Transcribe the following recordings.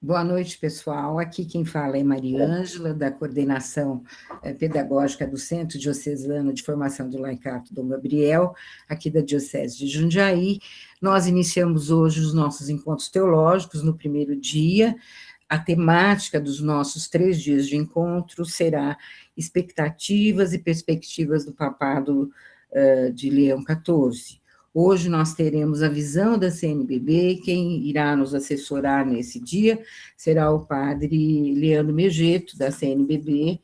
Boa noite, pessoal. Aqui quem fala é Mariângela, da Coordenação Pedagógica do Centro Diocesano de Formação do Laicato Dom Gabriel, aqui da Diocese de Jundiaí. Nós iniciamos hoje os nossos encontros teológicos no primeiro dia. A temática dos nossos 3 dias de encontro será expectativas e perspectivas do papado de Leão XIV. Hoje nós teremos a visão da CNBB, quem irá nos assessorar nesse dia será o padre Leandro Megeto, da CNBB,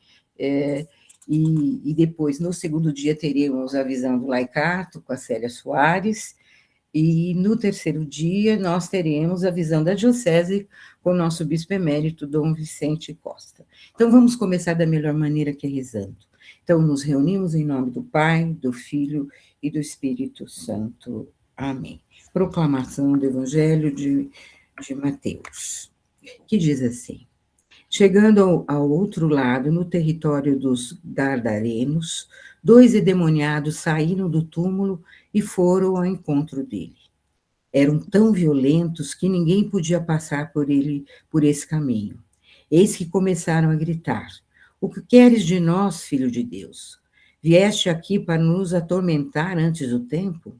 e depois, no segundo dia, teremos a visão do Laicato, com a Célia Soares, e no terceiro dia nós teremos a visão da Diocese com o nosso bispo emérito, Dom Vicente Costa. Então, vamos começar da melhor maneira, que é rezando. Então, nos reunimos em nome do Pai, do Filho e do Espírito Santo. Amém. Proclamação do Evangelho de Mateus, que diz assim: chegando ao outro lado, no território dos Gadarenos, 2 endemoniados saíram do túmulo e foram ao encontro dele. Eram tão violentos que ninguém podia passar por esse caminho. Eis que começaram a gritar: o que queres de nós, filho de Deus? Vieste aqui para nos atormentar antes do tempo?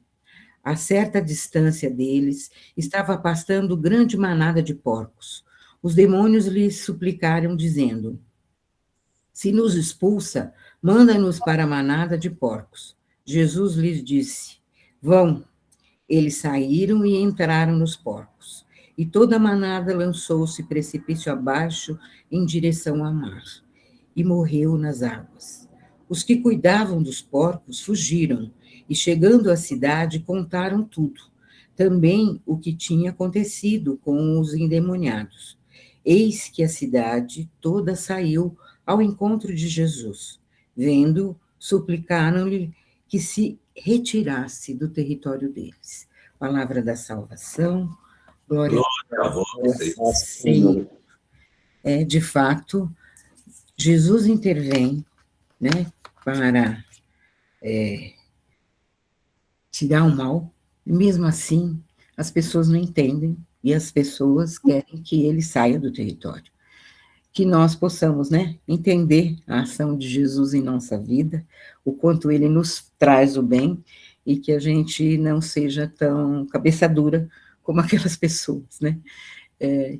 A certa distância deles estava pastando grande manada de porcos. Os demônios lhes suplicaram, dizendo: se nos expulsa, manda-nos para a manada de porcos. Jesus lhes disse: vão. Eles saíram e entraram nos porcos. E toda a manada lançou-se precipício abaixo em direção ao mar, e morreu nas águas. Os que cuidavam dos porcos fugiram, e chegando à cidade, contaram tudo, também o que tinha acontecido com os endemoniados. Eis que a cidade toda saiu ao encontro de Jesus. Vendo, suplicaram-lhe que se retirasse do território deles. Palavra da salvação, glória a vós, Senhor. De fato, Jesus intervém, né, para tirar o mal, e mesmo assim as pessoas não entendem, e as pessoas querem que ele saia do território. Que nós possamos, né, entender a ação de Jesus em nossa vida, o quanto ele nos traz o bem, e que a gente não seja tão cabeça dura como aquelas pessoas, né,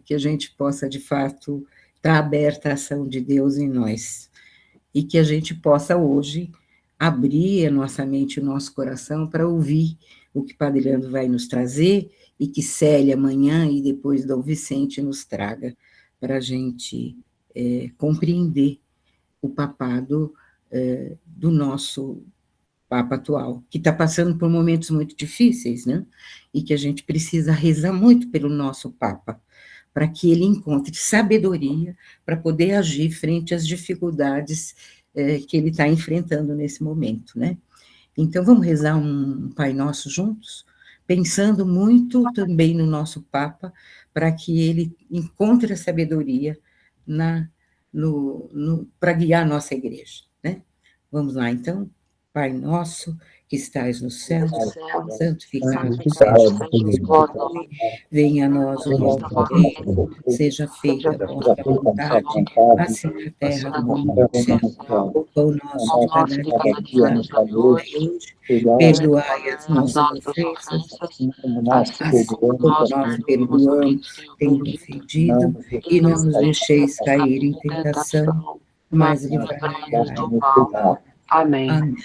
que a gente possa, de fato, estar aberta à ação de Deus em nós, e que a gente possa hoje abrir a nossa mente e o nosso coração para ouvir o que Padre Leandro vai nos trazer, e que Célia amanhã e depois Dom Vicente nos traga, para a gente compreender o papado do nosso Papa atual, que está passando por momentos muito difíceis, né? E que a gente precisa rezar muito pelo nosso Papa, para que ele encontre sabedoria para poder agir frente às dificuldades que ele está enfrentando nesse momento, né? Então, vamos rezar um Pai Nosso juntos, pensando muito também no nosso Papa, para que ele encontre a sabedoria para guiar a nossa igreja, né? Vamos lá, então. Pai nosso, que estais no céu, santificado seja o vosso nome, venha a nós o vosso reino, seja feita a vossa vontade, assim na terra como no céu. O pão nosso de cada dia nos dai hoje, perdoai as nossas ofensas, assim como nós perdoamos quem nos ofendido, e não nos deixeis cair em tentação, mas livrai-nos do mal. Amém. Amém.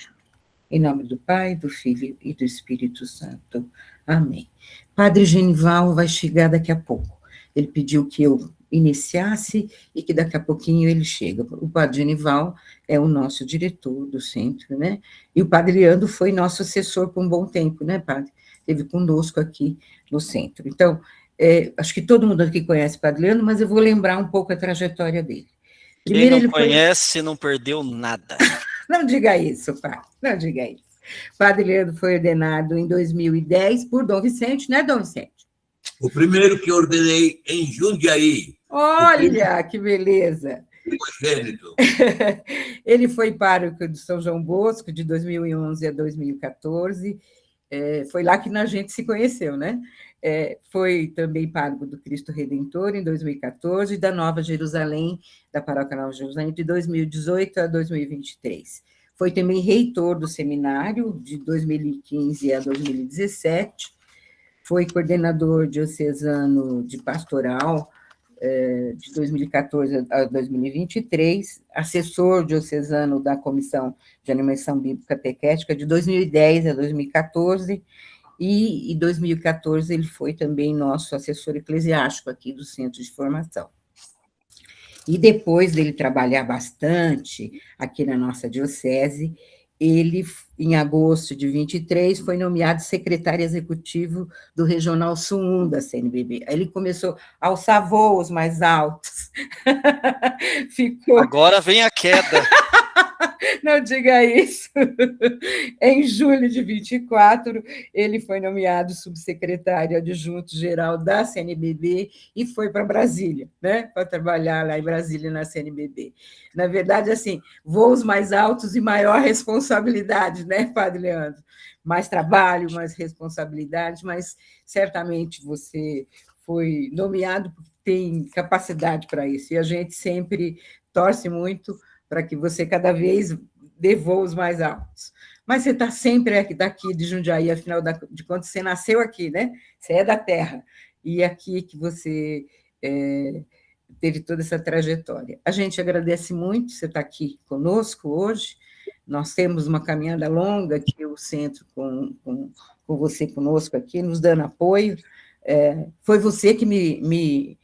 Em nome do Pai, do Filho e do Espírito Santo. Amém. Padre Genival vai chegar daqui a pouco. Ele pediu que eu iniciasse e que daqui a pouquinho ele chega. O Padre Genival é o nosso diretor do centro, né? E o Padre Leandro foi nosso assessor por um bom tempo, né, Padre? Esteve conosco aqui no centro. Então, acho que todo mundo aqui conhece o Padre Leandro, mas eu vou lembrar um pouco a trajetória dele. Primeiro, quem não conhece não perdeu nada. Não diga isso, Padre, não diga isso. Padre Leandro foi ordenado em 2010 por Dom Vicente, né, Dom Vicente? O primeiro que ordenei em Jundiaí. Olha, que beleza! Primogênito. Ele foi pároco de São João Bosco de 2011 a 2014. Foi lá que a gente se conheceu, né? foi também pároco do Cristo Redentor em 2014 e da Nova Jerusalém, da Paróquia Nova Jerusalém, de 2018 a 2023. Foi também reitor do seminário de 2015 a 2017, foi coordenador diocesano de pastoral de 2014 a 2023, assessor diocesano da Comissão de Animação Bíblica Catequética de 2010 a 2014, e em 2014 ele foi também nosso assessor eclesiástico aqui do Centro de Formação. E depois dele trabalhar bastante aqui na nossa diocese, ele, em agosto de 23, foi nomeado secretário executivo do Regional Sul 1 da CNBB. Aí ele começou a alçar voos mais altos. Ficou... Agora vem a queda. Não diga isso. Em julho de 24, ele foi nomeado subsecretário adjunto-geral da CNBB e foi para Brasília, né, para trabalhar lá em Brasília, na CNBB. Na verdade, assim, voos mais altos e maior responsabilidade, né, Padre Leandro? Mais trabalho, mais responsabilidade, mas certamente você foi nomeado porque tem capacidade para isso, e a gente sempre torce muito para que você cada vez dê voos mais altos. Mas você está sempre daqui de Jundiaí, afinal de contas, você nasceu aqui, né? Você é da terra, e é aqui que você teve toda essa trajetória. A gente agradece muito você estar aqui conosco hoje. Nós temos uma caminhada longa aqui, o centro, com você conosco aqui, nos dando apoio. Foi você que me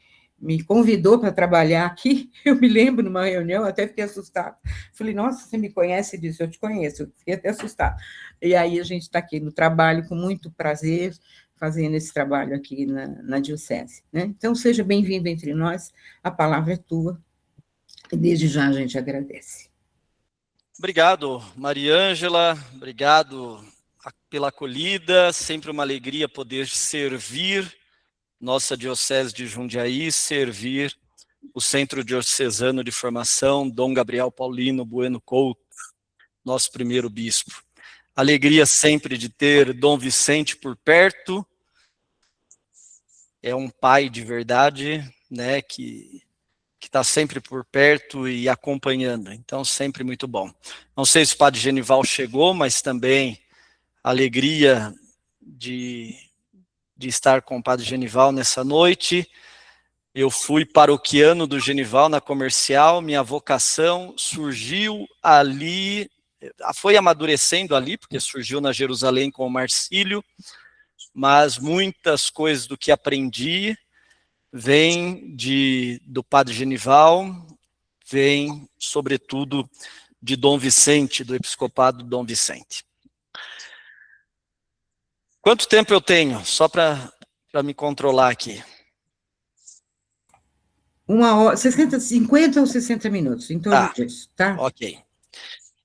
convidou para trabalhar aqui, eu me lembro, numa reunião, até fiquei assustada. Falei, nossa, você me conhece disso? Eu te conheço, eu fiquei até assustada. E aí a gente está aqui no trabalho, com muito prazer, fazendo esse trabalho aqui na Diocese, né? Então, seja bem-vindo entre nós, a palavra é tua, e desde já a gente agradece. Obrigado, Mariângela, obrigado pela acolhida, sempre uma alegria poder servir nossa Diocese de Jundiaí, servir o Centro Diocesano de Formação, Dom Gabriel Paulino Bueno Couto, nosso primeiro bispo. Alegria sempre de ter Dom Vicente por perto, é um pai de verdade, né, que está sempre por perto e acompanhando, então sempre muito bom. Não sei se o Padre Genival chegou, mas também alegria de estar com o Padre Genival nessa noite. Eu fui paroquiano do Genival na Comercial, minha vocação surgiu ali, foi amadurecendo ali, porque surgiu na Jerusalém com o Marcílio, mas muitas coisas do que aprendi vem do Padre Genival, vem, sobretudo, de Dom Vicente, do episcopado Dom Vicente. Quanto tempo eu tenho? Só para me controlar aqui. 1 hora, 50 ou 60 minutos, em torno disso, tá? Ok.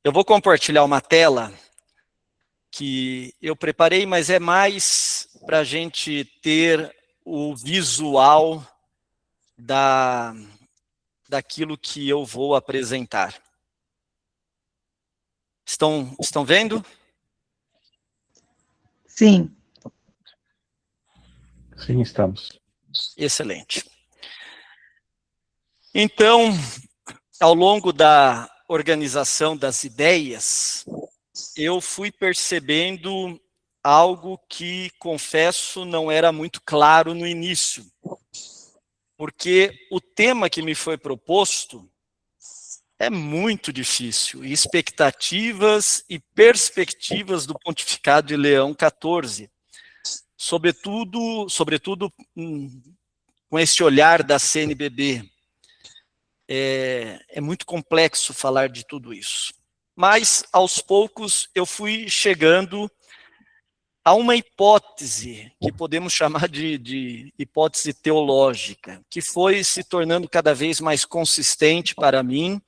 Eu vou compartilhar uma tela que eu preparei, mas é mais para a gente ter o visual daquilo que eu vou apresentar. Estão vendo? Sim. Sim, estamos. Excelente. Então, ao longo da organização das ideias, eu fui percebendo algo que, confesso, não era muito claro no início. Porque o tema que me foi proposto é muito difícil, e expectativas e perspectivas do pontificado de Leão XIV, sobretudo com esse olhar da CNBB. É muito complexo falar de tudo isso. Mas, aos poucos, eu fui chegando a uma hipótese, que podemos chamar de hipótese teológica, que foi se tornando cada vez mais consistente para mim,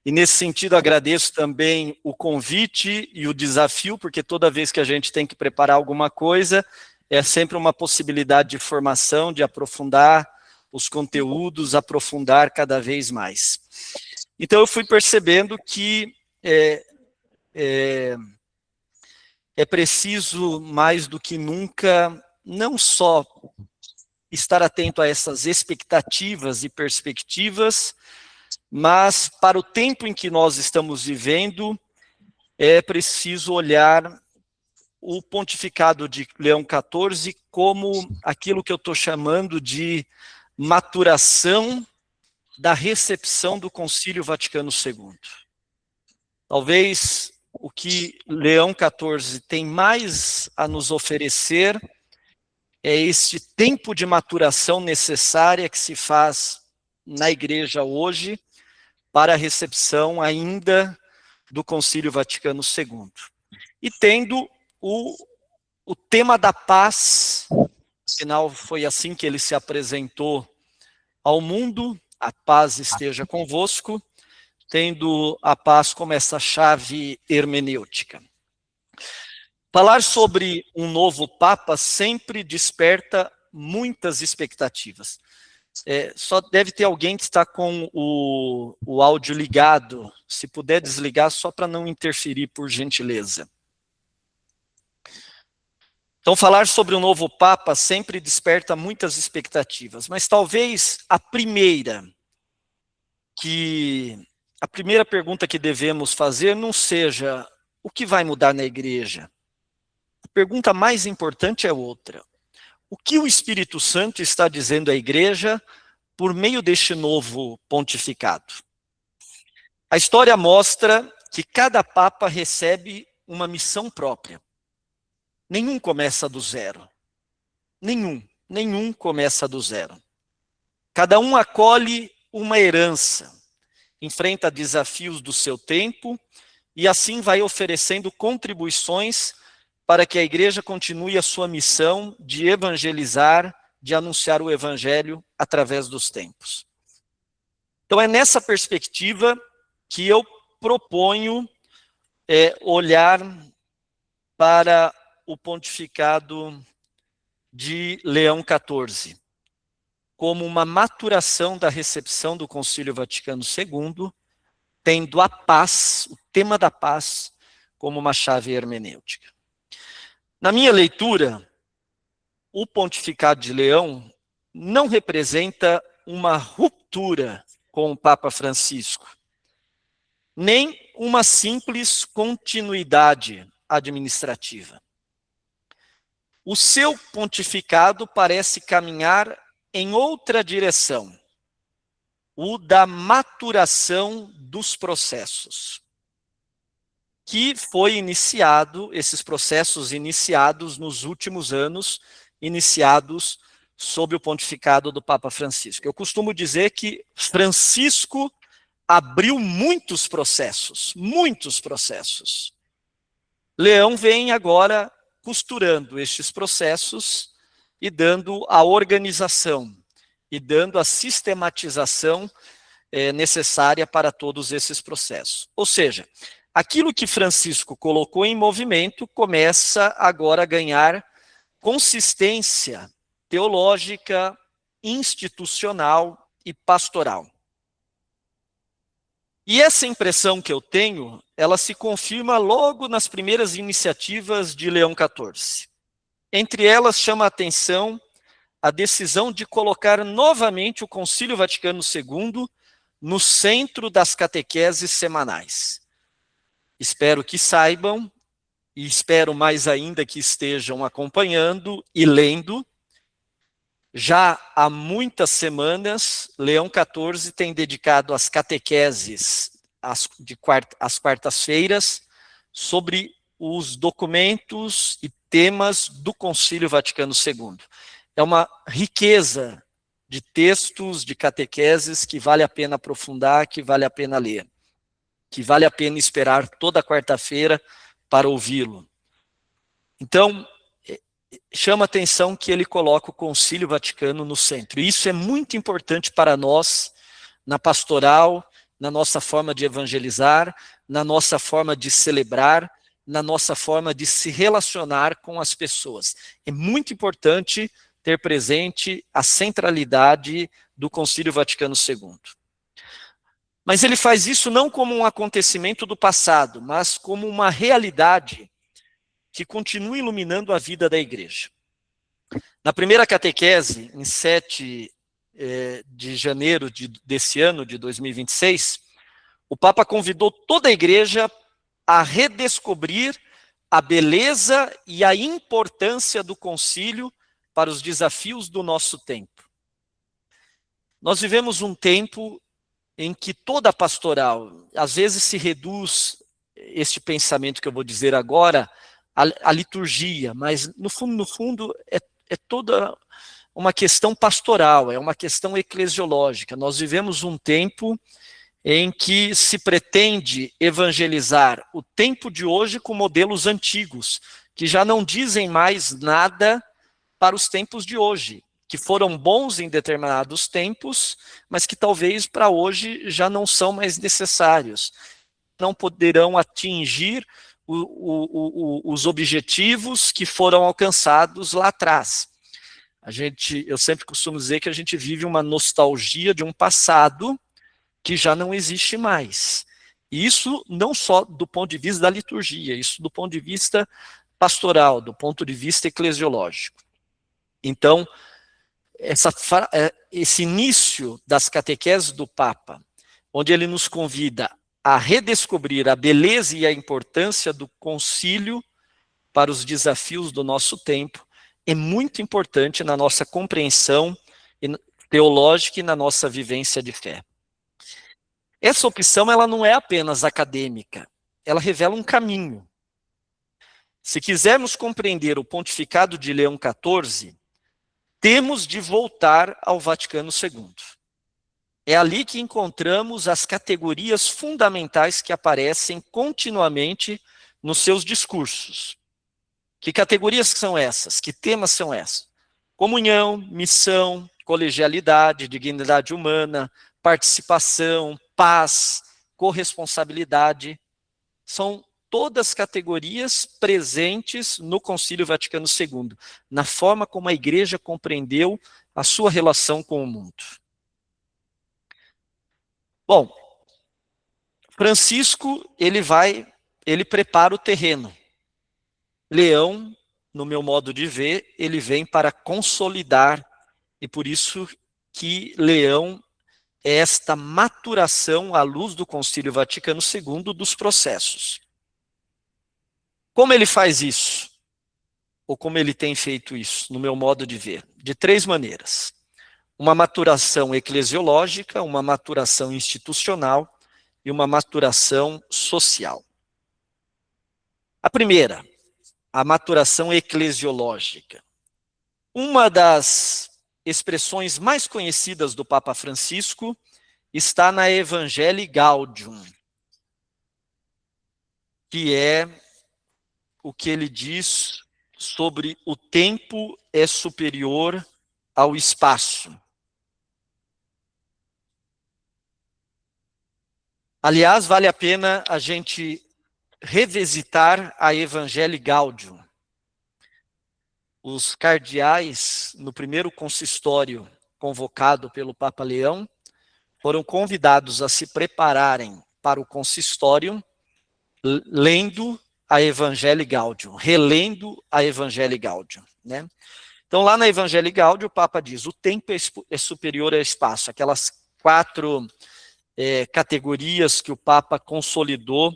e nesse sentido agradeço também o convite e o desafio, porque toda vez que a gente tem que preparar alguma coisa, é sempre uma possibilidade de formação, de aprofundar os conteúdos, aprofundar cada vez mais. Então eu fui percebendo que é preciso, mais do que nunca, não só estar atento a essas expectativas e perspectivas, mas para o tempo em que nós estamos vivendo, é preciso olhar o pontificado de Leão XIV como aquilo que eu estou chamando de maturação da recepção do Concílio Vaticano II. Talvez o que Leão XIV tem mais a nos oferecer é este tempo de maturação necessária que se faz na igreja hoje para a recepção ainda do Concílio Vaticano II. E tendo o tema da paz, afinal foi assim que ele se apresentou ao mundo, a paz esteja convosco, tendo a paz como essa chave hermenêutica. Falar sobre um novo Papa sempre desperta muitas expectativas. Só deve ter alguém que está com o áudio ligado, se puder desligar só para não interferir, por gentileza. Então, falar sobre um novo Papa sempre desperta muitas expectativas, mas talvez a primeira pergunta que devemos fazer não seja o que vai mudar na igreja. A pergunta mais importante é outra. O que o Espírito Santo está dizendo à igreja por meio deste novo pontificado? A história mostra que cada Papa recebe uma missão própria. Nenhum começa do zero. Nenhum começa do zero. Cada um acolhe uma herança, enfrenta desafios do seu tempo e assim vai oferecendo contribuições para que a igreja continue a sua missão de evangelizar, de anunciar o evangelho através dos tempos. Então é nessa perspectiva que eu proponho olhar para o pontificado de Leão XIV, como uma maturação da recepção do Concílio Vaticano II, tendo a paz, o tema da paz, como uma chave hermenêutica. Na minha leitura, o pontificado de Leão não representa uma ruptura com o Papa Francisco, nem uma simples continuidade administrativa. O seu pontificado parece caminhar em outra direção, o da maturação dos processos, que foi iniciado, esses processos iniciados nos últimos anos, iniciados sob o pontificado do Papa Francisco. Eu costumo dizer que Francisco abriu muitos processos. Leão vem agora costurando estes processos e dando a organização, e dando a sistematização necessária para todos esses processos. Ou seja, aquilo que Francisco colocou em movimento começa agora a ganhar consistência teológica, institucional e pastoral. E essa impressão que eu tenho, ela se confirma logo nas primeiras iniciativas de Leão XIV. Entre elas chama a atenção a decisão de colocar novamente o Concílio Vaticano II no centro das catequeses semanais. Espero que saibam, e espero mais ainda que estejam acompanhando e lendo. Já há muitas semanas, Leão XIV tem dedicado as catequeses às quartas-feiras sobre os documentos e temas do Concílio Vaticano II. É uma riqueza de textos, de catequeses que vale a pena aprofundar, que vale a pena ler, que vale a pena esperar toda quarta-feira para ouvi-lo. Então, chama a atenção que ele coloca o Concílio Vaticano no centro. E isso é muito importante para nós, na pastoral, na nossa forma de evangelizar, na nossa forma de celebrar, na nossa forma de se relacionar com as pessoas. É muito importante ter presente a centralidade do Concílio Vaticano II. Mas ele faz isso não como um acontecimento do passado, mas como uma realidade que continua iluminando a vida da igreja. Na primeira catequese, em 7 de janeiro desse ano, de 2026, o Papa convidou toda a igreja a redescobrir a beleza e a importância do concílio para os desafios do nosso tempo. Nós vivemos um tempo em que toda a pastoral, às vezes se reduz este pensamento que eu vou dizer agora, à liturgia, mas no fundo é toda uma questão pastoral, é uma questão eclesiológica. Nós vivemos um tempo em que se pretende evangelizar o tempo de hoje com modelos antigos, que já não dizem mais nada para os tempos de hoje, que foram bons em determinados tempos, mas que talvez para hoje já não são mais necessários. Não poderão atingir os objetivos que foram alcançados lá atrás. Eu sempre costumo dizer que a gente vive uma nostalgia de um passado que já não existe mais. E isso não só do ponto de vista da liturgia, isso do ponto de vista pastoral, do ponto de vista eclesiológico. Então, esse início das catequeses do Papa, onde ele nos convida a redescobrir a beleza e a importância do concílio para os desafios do nosso tempo, é muito importante na nossa compreensão teológica e na nossa vivência de fé. Essa opção ela não é apenas acadêmica, ela revela um caminho. Se quisermos compreender o pontificado de Leão XIV, temos de voltar ao Vaticano II. É ali que encontramos as categorias fundamentais que aparecem continuamente nos seus discursos. Que categorias são essas? Que temas são esses? Comunhão, missão, colegialidade, dignidade humana, participação, paz, corresponsabilidade. São todas categorias presentes no Concílio Vaticano II, na forma como a Igreja compreendeu a sua relação com o mundo. Bom, Francisco, ele prepara o terreno. Leão, no meu modo de ver, ele vem para consolidar, e por isso que Leão é esta maturação à luz do Concílio Vaticano II dos processos. Como ele faz isso? Ou como ele tem feito isso, no meu modo de ver? De 3 maneiras. Uma maturação eclesiológica, uma maturação institucional e uma maturação social. A primeira, a maturação eclesiológica. Uma das expressões mais conhecidas do Papa Francisco está na Evangelii Gaudium, que é o que ele diz sobre o tempo é superior ao espaço. Aliás, vale a pena a gente revisitar a Evangelii Gaudium. Os cardeais, no primeiro consistório convocado pelo Papa Leão, foram convidados a se prepararem para o consistório lendo a Evangelii Gaudium, relendo a Evangelii Gaudium, né? Então, lá na Evangelii Gaudium, o Papa diz, o tempo é superior ao espaço, aquelas 4 categorias que o Papa consolidou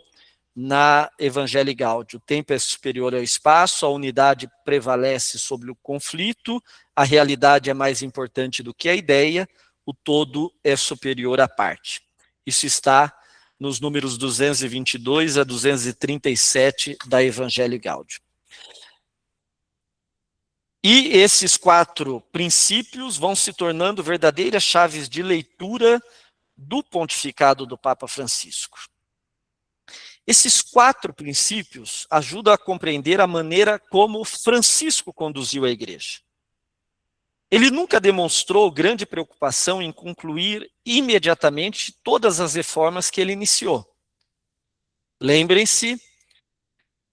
na Evangelii Gaudium. O tempo é superior ao espaço, a unidade prevalece sobre o conflito, a realidade é mais importante do que a ideia, o todo é superior à parte. Isso está nos números 222 a 237 da Evangelii Gaudium. E esses 4 princípios vão se tornando verdadeiras chaves de leitura do pontificado do Papa Francisco. Esses 4 princípios ajudam a compreender a maneira como Francisco conduziu a igreja. Ele nunca demonstrou grande preocupação em concluir imediatamente todas as reformas que ele iniciou. Lembrem-se,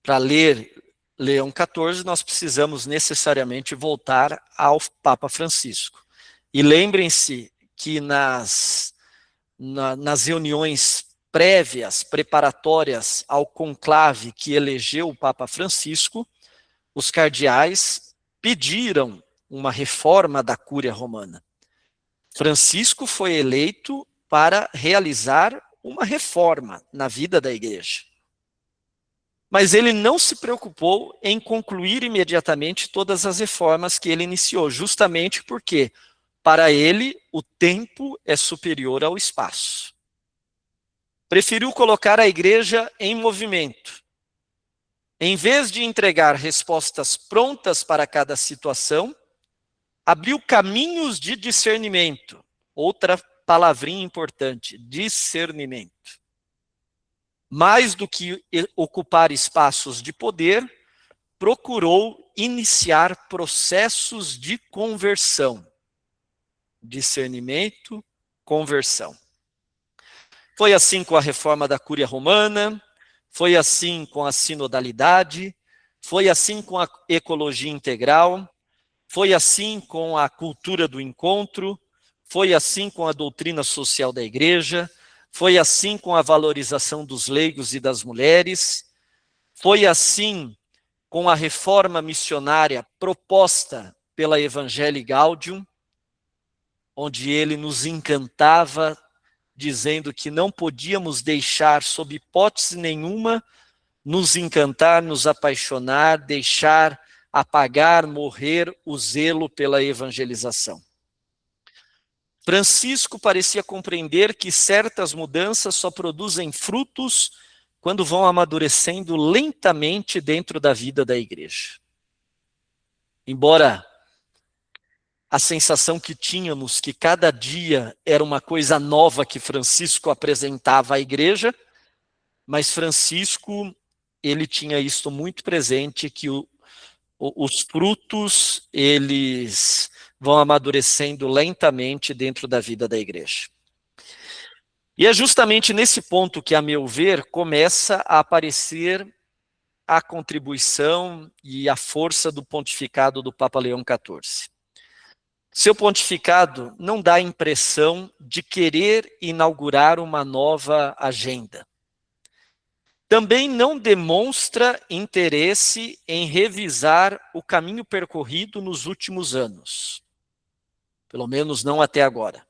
para ler Leão XIV, nós precisamos necessariamente voltar ao Papa Francisco. E lembrem-se que nas reuniões prévias, preparatórias ao conclave que elegeu o Papa Francisco, os cardeais pediram uma reforma da Cúria Romana. Francisco foi eleito para realizar uma reforma na vida da igreja. Mas ele não se preocupou em concluir imediatamente todas as reformas que ele iniciou, justamente porque, para ele, o tempo é superior ao espaço. Preferiu colocar a igreja em movimento. Em vez de entregar respostas prontas para cada situação, abriu caminhos de discernimento. Outra palavrinha importante, discernimento. Mais do que ocupar espaços de poder, procurou iniciar processos de conversão. Discernimento, conversão. Foi assim com a reforma da Cúria Romana, foi assim com a sinodalidade, foi assim com a ecologia integral, foi assim com a cultura do encontro, foi assim com a doutrina social da igreja, foi assim com a valorização dos leigos e das mulheres, foi assim com a reforma missionária proposta pela Evangelii Gaudium, onde ele nos encantava, dizendo que não podíamos deixar, sob hipótese nenhuma, nos encantar, nos apaixonar, deixar apagar, morrer o zelo pela evangelização. Francisco parecia compreender que certas mudanças só produzem frutos quando vão amadurecendo lentamente dentro da vida da igreja. Embora a sensação que tínhamos que cada dia era uma coisa nova que Francisco apresentava à igreja, mas Francisco, ele tinha isto muito presente, que os frutos, eles vão amadurecendo lentamente dentro da vida da igreja. E é justamente nesse ponto que, a meu ver, começa a aparecer a contribuição e a força do pontificado do Papa Leão XIV. Seu pontificado não dá a impressão de querer inaugurar uma nova agenda. Também não demonstra interesse em revisar o caminho percorrido nos últimos anos. Pelo menos não até agora.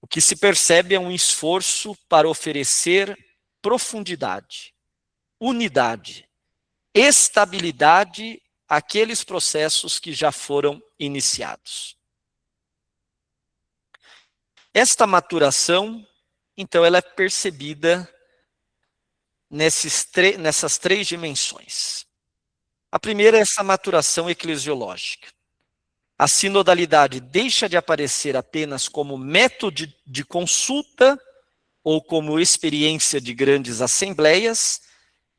O que se percebe é um esforço para oferecer profundidade, unidade, estabilidade àqueles processos que já foram iniciados. Esta maturação, então, ela é percebida nessas três dimensões. A primeira é essa maturação eclesiológica. A sinodalidade deixa de aparecer apenas como método de consulta ou como experiência de grandes assembleias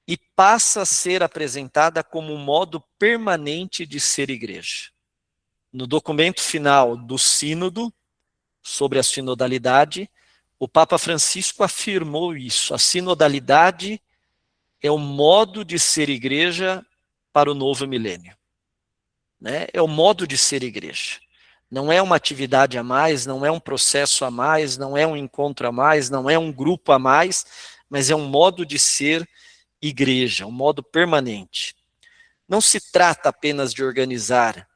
e passa a ser apresentada como um modo permanente de ser igreja. No documento final do sínodo, sobre a sinodalidade, o Papa Francisco afirmou isso. A sinodalidade é o modo de ser igreja para o novo milênio. Né? É o modo de ser igreja. Não é uma atividade a mais, não é um processo a mais, não é um encontro a mais, não é um grupo a mais, mas é um modo de ser igreja, um modo permanente. Não se trata apenas de organizar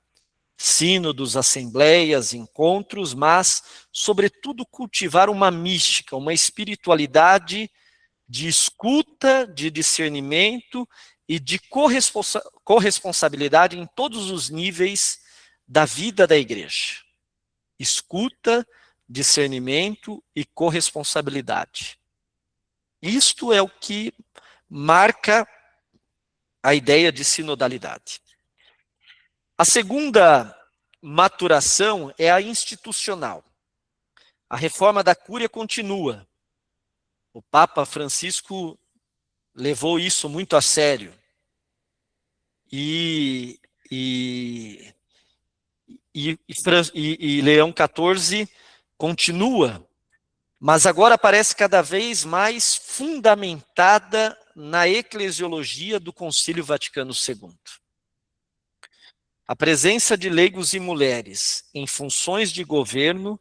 sínodos, assembleias, encontros, mas, sobretudo, cultivar uma mística, uma espiritualidade de escuta, de discernimento e de corresponsabilidade em todos os níveis da vida da igreja. Escuta, discernimento e corresponsabilidade. Isto é o que marca a ideia de sinodalidade. A segunda maturação é a institucional. A reforma da Cúria continua. O Papa Francisco levou isso muito a sério. E Leão XIV continua, mas agora parece cada vez mais fundamentada na eclesiologia do Concílio Vaticano II. A presença de leigos e mulheres em funções de governo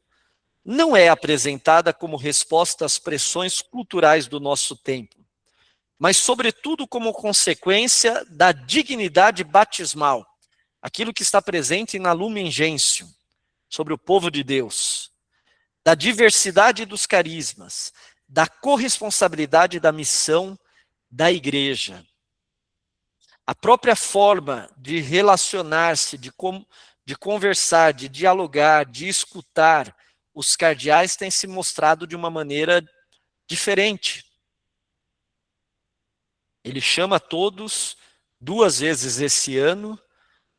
não é apresentada como resposta às pressões culturais do nosso tempo, mas sobretudo como consequência da dignidade batismal, aquilo que está presente na Lumen Gentium, sobre o povo de Deus, da diversidade dos carismas, da corresponsabilidade da missão da igreja. A própria forma de relacionar-se, de conversar, de dialogar, de escutar os cardeais tem se mostrado de uma maneira diferente. Ele chama todos 2 vezes esse ano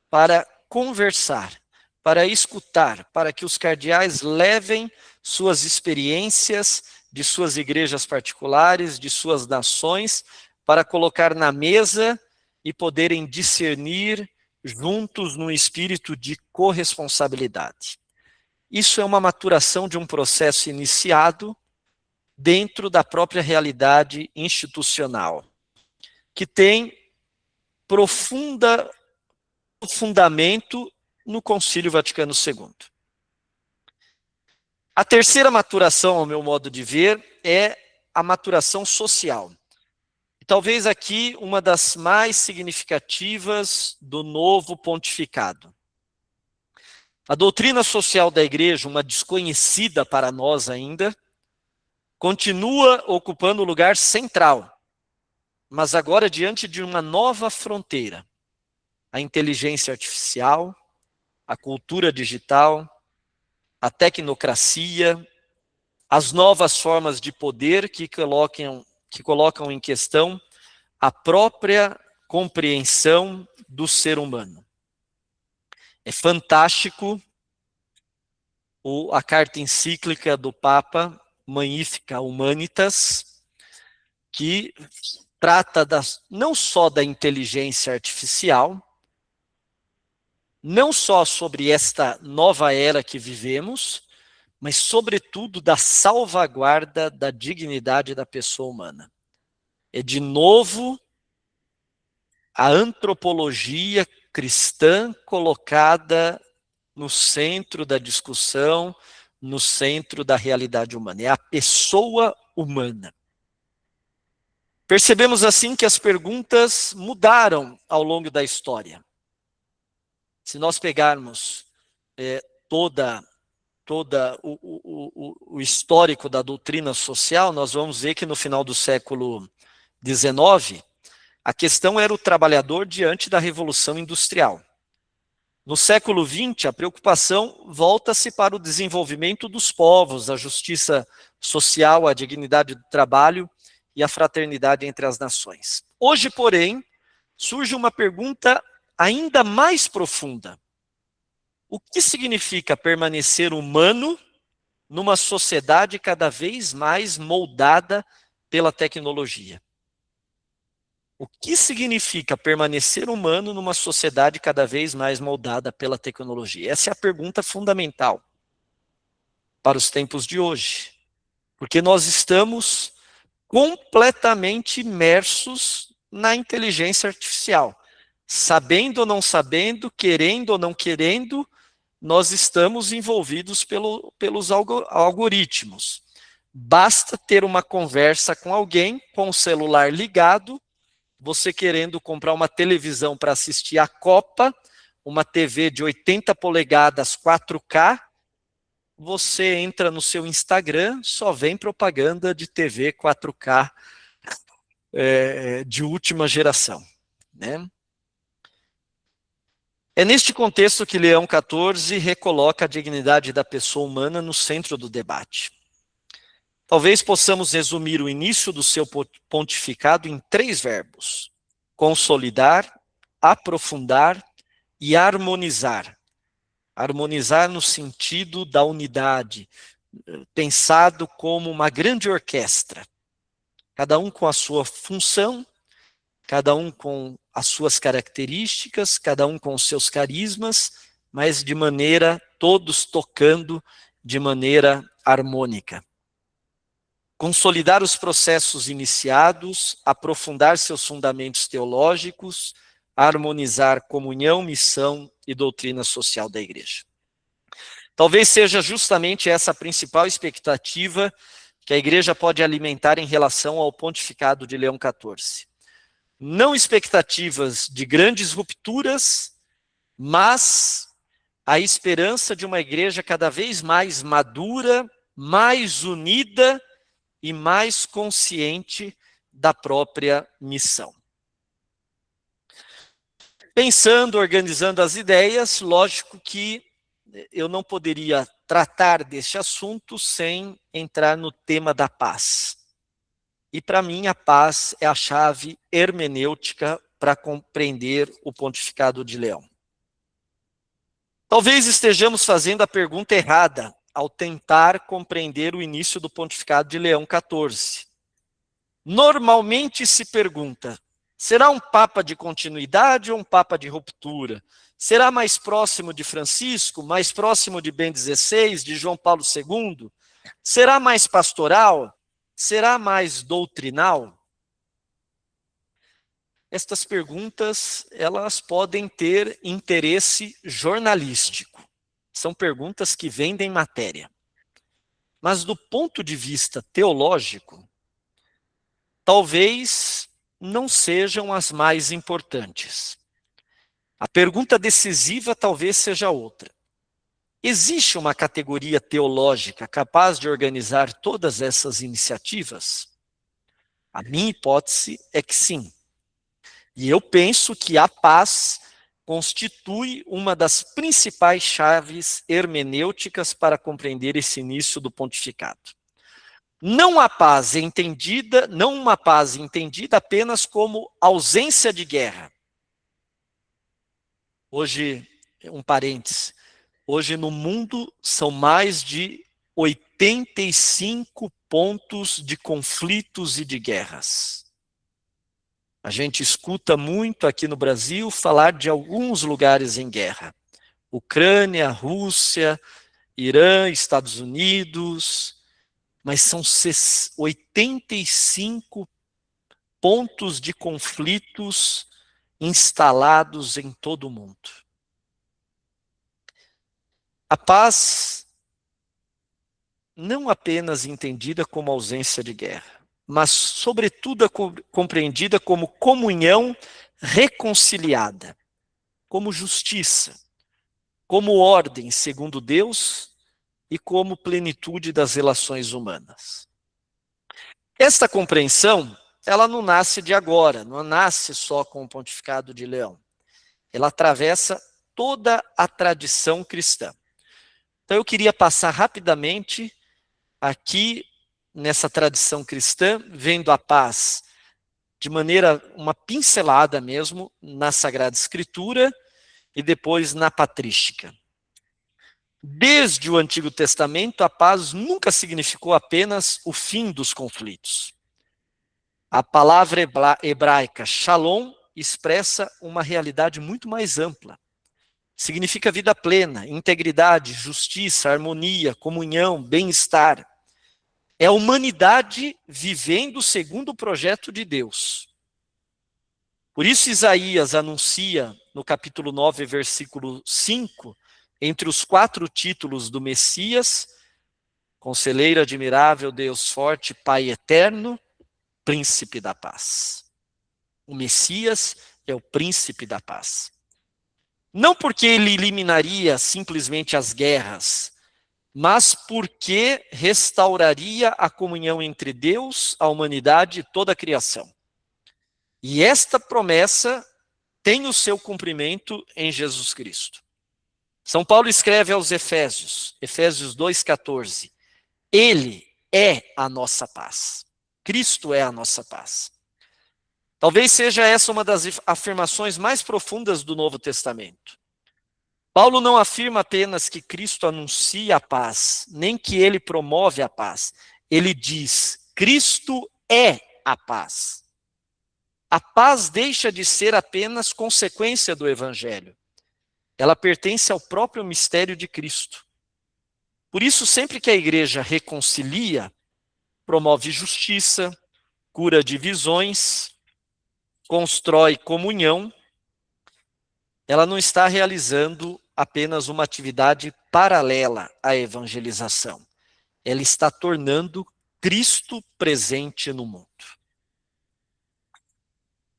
para conversar, para escutar, para que os cardeais levem suas experiências de suas igrejas particulares, de suas nações, para colocar na mesa e poderem discernir juntos no espírito de corresponsabilidade. Isso é uma maturação de um processo iniciado dentro da própria realidade institucional, que tem fundamento no Concílio Vaticano II. A terceira maturação, ao meu modo de ver, é a maturação social. E talvez aqui uma das mais significativas do novo pontificado. A doutrina social da Igreja, uma desconhecida para nós ainda, continua ocupando o lugar central, mas agora diante de uma nova fronteira. A inteligência artificial, a cultura digital, a tecnocracia, as novas formas de poder que colocam em questão a própria compreensão do ser humano. É fantástico a carta encíclica do Papa, Magnificat Humanitas, que trata não só da inteligência artificial, não só sobre esta nova era que vivemos, mas sobretudo da salvaguarda da dignidade da pessoa humana. É de novo a antropologia cristã colocada no centro da discussão, no centro da realidade humana. É a pessoa humana. Percebemos assim que as perguntas mudaram ao longo da história. Se nós pegarmos todo o histórico da doutrina social, nós vamos ver que no final do século XIX, a questão era o trabalhador diante da Revolução Industrial. No século XX, a preocupação volta-se para o desenvolvimento dos povos, a justiça social, a dignidade do trabalho e a fraternidade entre as nações. Hoje, porém, surge uma pergunta ainda mais profunda. O que significa permanecer humano numa sociedade cada vez mais moldada pela tecnologia? O que significa permanecer humano numa sociedade cada vez mais moldada pela tecnologia? Essa é a pergunta fundamental para os tempos de hoje. Porque nós estamos completamente imersos na inteligência artificial. Sabendo ou não sabendo, querendo ou não querendo, nós estamos envolvidos pelos algoritmos. Basta ter uma conversa com alguém, com o celular ligado, você querendo comprar uma televisão para assistir a Copa, uma TV de 80 polegadas 4K, você entra no seu Instagram, só vem propaganda de TV 4K de última geração, né? É neste contexto que Leão XIV recoloca a dignidade da pessoa humana no centro do debate. Talvez possamos resumir o início do seu pontificado em 3 verbos: consolidar, aprofundar e harmonizar. Harmonizar no sentido da unidade, pensado como uma grande orquestra, cada um com a sua função, cada um com as suas características, cada um com os seus carismas, mas de maneira, todos tocando de maneira harmônica. Consolidar os processos iniciados, aprofundar seus fundamentos teológicos, harmonizar comunhão, missão e doutrina social da Igreja. Talvez seja justamente essa a principal expectativa que a Igreja pode alimentar em relação ao pontificado de Leão XIV. Não expectativas de grandes rupturas, mas a esperança de uma igreja cada vez mais madura, mais unida e mais consciente da própria missão. Pensando, organizando as ideias, lógico que eu não poderia tratar deste assunto sem entrar no tema da paz. E para mim a paz é a chave hermenêutica para compreender o pontificado de Leão. Talvez estejamos fazendo a pergunta errada ao tentar compreender o início do pontificado de Leão XIV. Normalmente se pergunta, será um papa de continuidade ou um papa de ruptura? Será mais próximo de Francisco, mais próximo de Bento XVI, de João Paulo II? Será mais pastoral? Será mais doutrinal? Estas perguntas, elas podem ter interesse jornalístico. São perguntas que vendem matéria. Mas do ponto de vista teológico, talvez não sejam as mais importantes. A pergunta decisiva talvez seja outra. Existe uma categoria teológica capaz de organizar todas essas iniciativas? A minha hipótese é que sim. E eu penso que a paz constitui uma das principais chaves hermenêuticas para compreender esse início do pontificado. Não uma paz entendida apenas como ausência de guerra. Hoje, um parênteses, hoje no mundo são mais de 85 pontos de conflitos e de guerras. A gente escuta muito aqui no Brasil falar de alguns lugares em guerra. Ucrânia, Rússia, Irã, Estados Unidos, mas são 85 pontos de conflitos instalados em todo o mundo. A paz, não apenas entendida como ausência de guerra, mas sobretudo compreendida como comunhão reconciliada, como justiça, como ordem segundo Deus e como plenitude das relações humanas. Esta compreensão, ela não nasce de agora, não nasce só com o pontificado de Leão. Ela atravessa toda a tradição cristã. Então eu queria passar rapidamente aqui nessa tradição cristã, vendo a paz de maneira, uma pincelada mesmo, na Sagrada Escritura e depois na patrística. Desde o Antigo Testamento, a paz nunca significou apenas o fim dos conflitos. A palavra hebraica shalom expressa uma realidade muito mais ampla. Significa vida plena, integridade, justiça, harmonia, comunhão, bem-estar. É a humanidade vivendo segundo o projeto de Deus. Por isso Isaías anuncia no capítulo 9, versículo 5, entre os 4 títulos do Messias, Conselheiro admirável, Deus forte, Pai eterno, Príncipe da paz. O Messias é o Príncipe da paz. Não porque ele eliminaria simplesmente as guerras, mas porque restauraria a comunhão entre Deus, a humanidade e toda a criação. E esta promessa tem o seu cumprimento em Jesus Cristo. São Paulo escreve aos Efésios, Efésios 2,14, Ele é a nossa paz. Cristo é a nossa paz. Talvez seja essa uma das afirmações mais profundas do Novo Testamento. Paulo não afirma apenas que Cristo anuncia a paz, nem que ele promove a paz. Ele diz, Cristo é a paz. A paz deixa de ser apenas consequência do Evangelho. Ela pertence ao próprio mistério de Cristo. Por isso, sempre que a igreja reconcilia, promove justiça, cura divisões, constrói comunhão, ela não está realizando apenas uma atividade paralela à evangelização. Ela está tornando Cristo presente no mundo.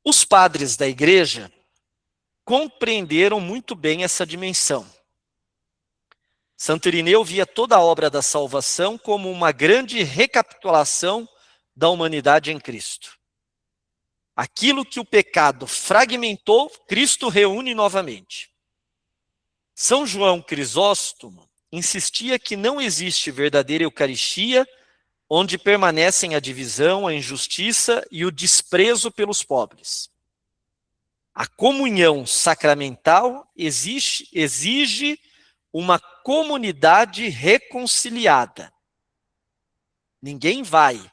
Os padres da igreja compreenderam muito bem essa dimensão. Santo Irineu via toda a obra da salvação como uma grande recapitulação da humanidade em Cristo. Aquilo que o pecado fragmentou, Cristo reúne novamente. São João Crisóstomo insistia que não existe verdadeira Eucaristia onde permanecem a divisão, a injustiça e o desprezo pelos pobres. A comunhão sacramental exige uma comunidade reconciliada. Ninguém vai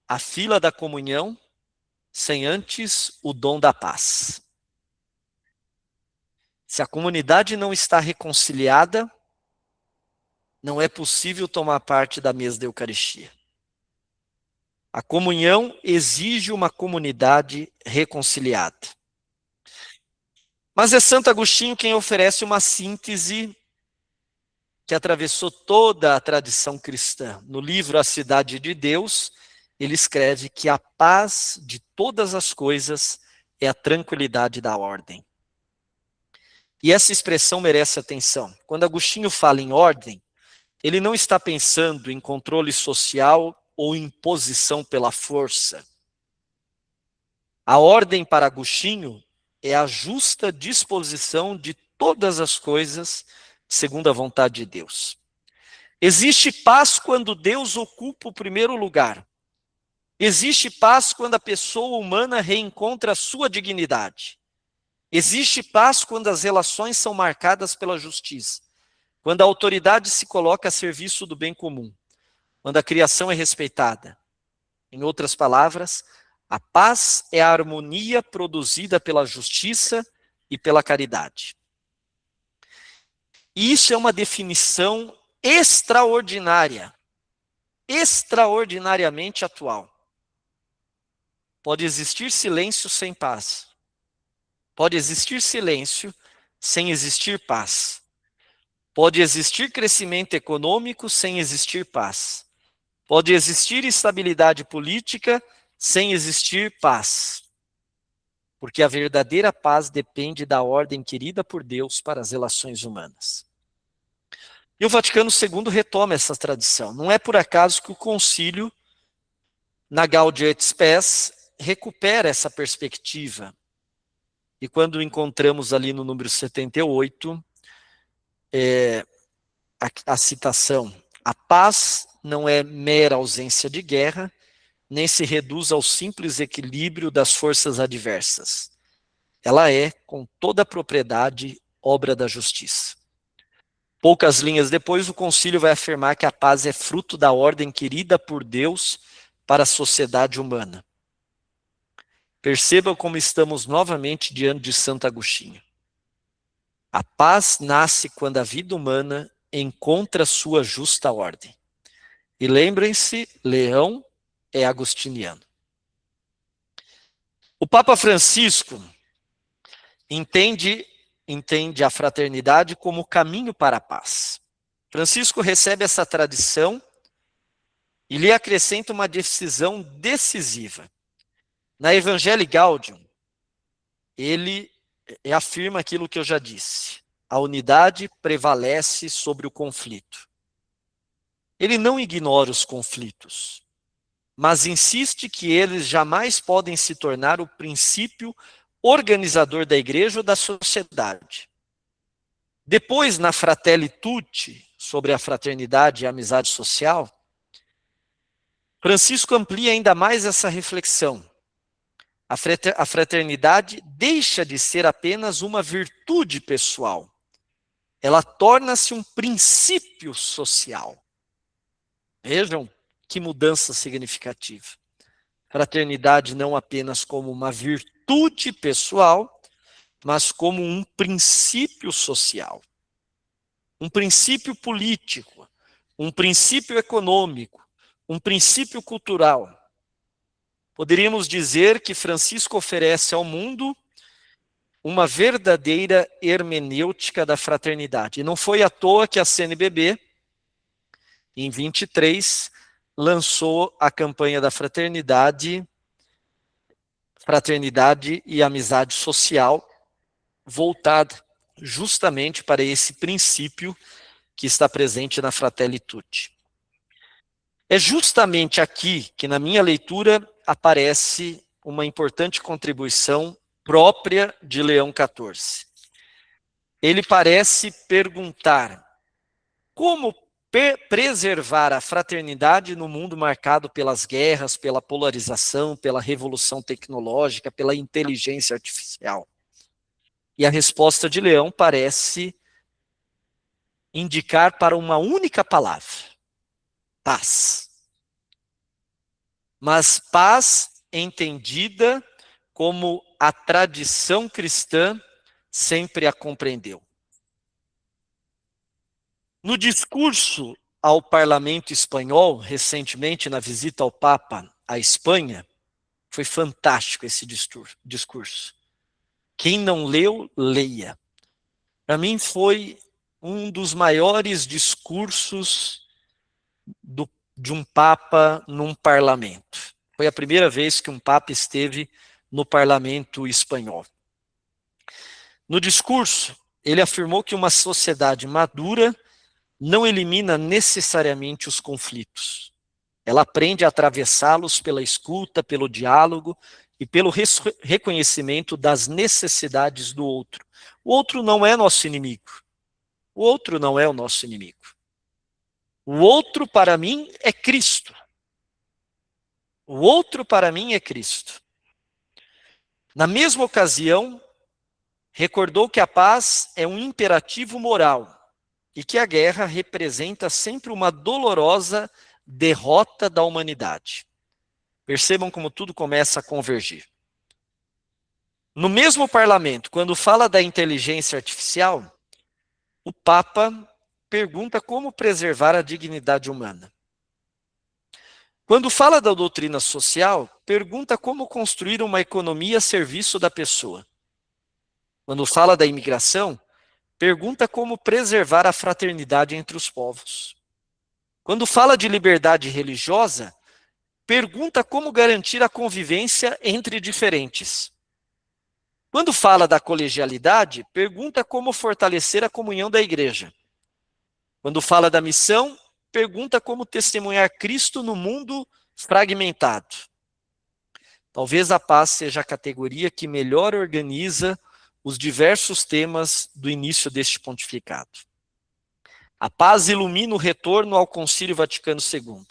à fila da comunhão sem antes o dom da paz. Se a comunidade não está reconciliada, não é possível tomar parte da mesa da Eucaristia. A comunhão exige uma comunidade reconciliada. Mas é Santo Agostinho quem oferece uma síntese que atravessou toda a tradição cristã. No livro A Cidade de Deus, ele escreve que a paz de todas as coisas é a tranquilidade da ordem. E essa expressão merece atenção. Quando Agostinho fala em ordem, ele não está pensando em controle social ou imposição pela força. A ordem para Agostinho é a justa disposição de todas as coisas segundo a vontade de Deus. Existe paz quando Deus ocupa o primeiro lugar. Existe paz quando a pessoa humana reencontra a sua dignidade. Existe paz quando as relações são marcadas pela justiça. Quando a autoridade se coloca a serviço do bem comum. Quando a criação é respeitada. Em outras palavras, a paz é a harmonia produzida pela justiça e pela caridade. E isso é uma definição extraordinária, extraordinariamente atual. Pode existir silêncio sem paz. Pode existir silêncio sem existir paz. Pode existir crescimento econômico sem existir paz. Pode existir estabilidade política sem existir paz. Porque a verdadeira paz depende da ordem querida por Deus para as relações humanas. E o Vaticano II retoma essa tradição. Não é por acaso que o concílio, na Gaudium et Spes, recupera essa perspectiva. E quando encontramos ali no número 78, a citação: a paz não é mera ausência de guerra, nem se reduz ao simples equilíbrio das forças adversas. Ela é, com toda a propriedade, obra da justiça. Poucas linhas depois, o concílio vai afirmar que a paz é fruto da ordem querida por Deus para a sociedade humana. Perceba como estamos novamente diante de Santo Agostinho. A paz nasce quando a vida humana encontra sua justa ordem. E lembrem-se, Leão é agostiniano. O Papa Francisco entende a fraternidade como o caminho para a paz. Francisco recebe essa tradição e lhe acrescenta uma decisão decisiva. Na Evangelii Gaudium, ele afirma aquilo que eu já disse. A unidade prevalece sobre o conflito. Ele não ignora os conflitos, mas insiste que eles jamais podem se tornar o princípio organizador da igreja ou da sociedade. Depois, na Fratelli Tutti, sobre a fraternidade e a amizade social, Francisco amplia ainda mais essa reflexão. A fraternidade deixa de ser apenas uma virtude pessoal. Ela torna-se um princípio social. Vejam que mudança significativa. Fraternidade não apenas como uma virtude pessoal, mas como um princípio social. Um princípio político, um princípio econômico, um princípio cultural. Poderíamos dizer que Francisco oferece ao mundo uma verdadeira hermenêutica da fraternidade. E não foi à toa que a CNBB, em 23, lançou a campanha da fraternidade e amizade social, voltada justamente para esse princípio que está presente na Fratelli Tutti. É justamente aqui que, na minha leitura, aparece uma importante contribuição própria de Leão XIV. Ele parece perguntar como preservar a fraternidade no mundo marcado pelas guerras, pela polarização, pela revolução tecnológica, pela inteligência artificial. E a resposta de Leão parece indicar para uma única palavra: paz. Mas paz entendida como a tradição cristã sempre a compreendeu. No discurso ao parlamento espanhol, recentemente na visita ao Papa à Espanha, foi fantástico esse discurso. Quem não leu, leia. Para mim foi um dos maiores discursos de um Papa num parlamento. Foi a primeira vez que um Papa esteve no parlamento espanhol. No discurso, ele afirmou que uma sociedade madura não elimina necessariamente os conflitos. Ela aprende a atravessá-los pela escuta, pelo diálogo e pelo reconhecimento das necessidades do outro. O outro não é nosso inimigo. O outro não é o nosso inimigo. O outro, para mim, é Cristo. O outro, para mim, é Cristo. Na mesma ocasião, recordou que a paz é um imperativo moral e que a guerra representa sempre uma dolorosa derrota da humanidade. Percebam como tudo começa a convergir. No mesmo parlamento, quando fala da inteligência artificial, o Papa pergunta como preservar a dignidade humana. Quando fala da doutrina social, pergunta como construir uma economia a serviço da pessoa. Quando fala da imigração, pergunta como preservar a fraternidade entre os povos. Quando fala de liberdade religiosa, pergunta como garantir a convivência entre diferentes. Quando fala da colegialidade, pergunta como fortalecer a comunhão da igreja. Quando fala da missão, pergunta como testemunhar Cristo no mundo fragmentado. Talvez a paz seja a categoria que melhor organiza os diversos temas do início deste pontificado. A paz ilumina o retorno ao Concílio Vaticano II.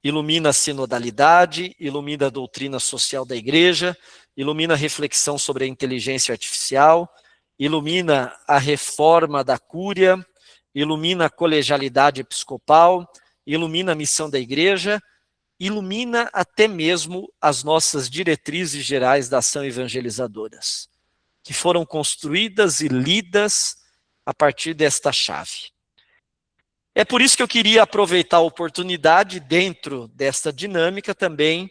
Ilumina a sinodalidade, ilumina a doutrina social da igreja, ilumina a reflexão sobre a inteligência artificial, ilumina a reforma da cúria, ilumina a colegialidade episcopal, ilumina a missão da igreja, ilumina até mesmo as nossas diretrizes gerais da ação evangelizadoras, que foram construídas e lidas a partir desta chave. É por isso que eu queria aproveitar a oportunidade, dentro desta dinâmica, também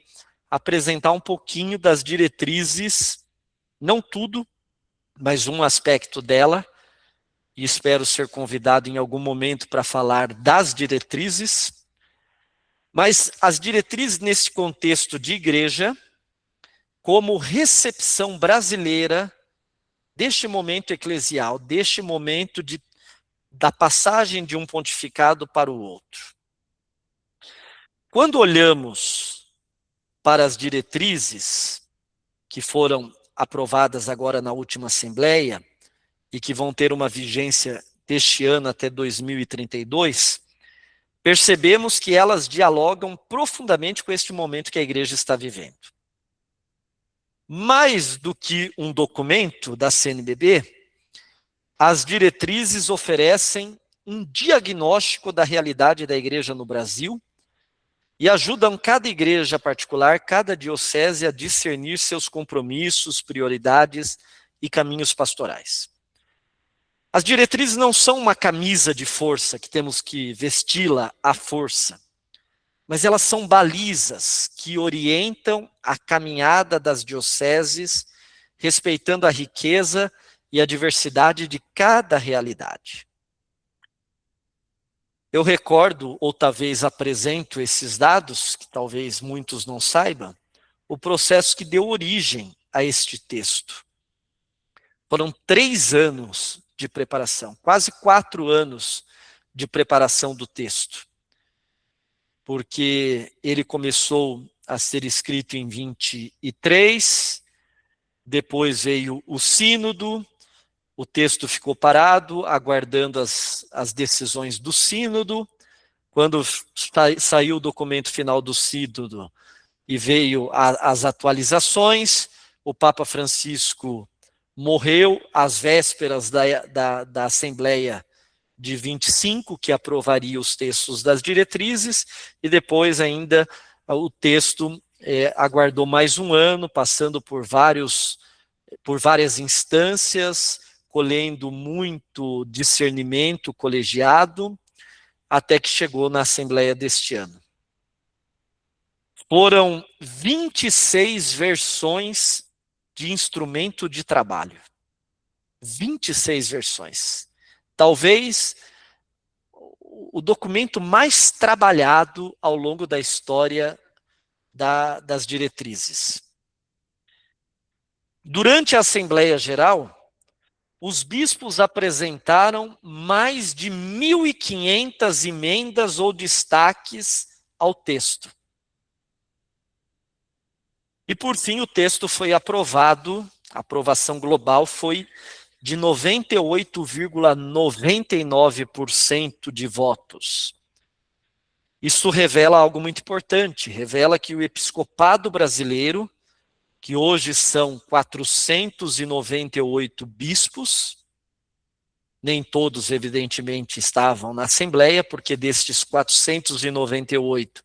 apresentar um pouquinho das diretrizes, não tudo, mas um aspecto dela, e espero ser convidado em algum momento para falar das diretrizes, mas as diretrizes nesse contexto de igreja, como recepção brasileira deste momento eclesial, deste momento da passagem de um pontificado para o outro. Quando olhamos para as diretrizes que foram aprovadas agora na última Assembleia e que vão ter uma vigência deste ano até 2032, percebemos que elas dialogam profundamente com este momento que a igreja está vivendo. Mais do que um documento da CNBB, as diretrizes oferecem um diagnóstico da realidade da igreja no Brasil e ajudam cada igreja particular, cada diocese a discernir seus compromissos, prioridades e caminhos pastorais. As diretrizes não são uma camisa de força que temos que vesti-la à força, mas elas são balizas que orientam a caminhada das dioceses, respeitando a riqueza e a diversidade de cada realidade. Eu recordo, ou talvez apresento esses dados, que talvez muitos não saibam, o processo que deu origem a este texto. Foram 3 anos de preparação, quase 4 anos de preparação do texto, porque ele começou a ser escrito em 23, depois veio o sínodo, o texto ficou parado, aguardando as decisões do sínodo. Quando saiu o documento final do sínodo e veio as atualizações, o Papa Francisco morreu às vésperas da Assembleia de 25, que aprovaria os textos das diretrizes, e depois ainda o texto aguardou mais um ano, passando por várias instâncias, colhendo muito discernimento colegiado, até que chegou na Assembleia deste ano. Foram 26 versões de instrumento de trabalho. 26 versões. Talvez o documento mais trabalhado ao longo da história das diretrizes. Durante a Assembleia Geral, os bispos apresentaram mais de 1.500 emendas ou destaques ao texto. E, por fim, o texto foi aprovado, a aprovação global foi de 98,99% de votos. Isso revela algo muito importante, revela que o episcopado brasileiro, que hoje são 498 bispos, nem todos, evidentemente, estavam na Assembleia, porque destes 498,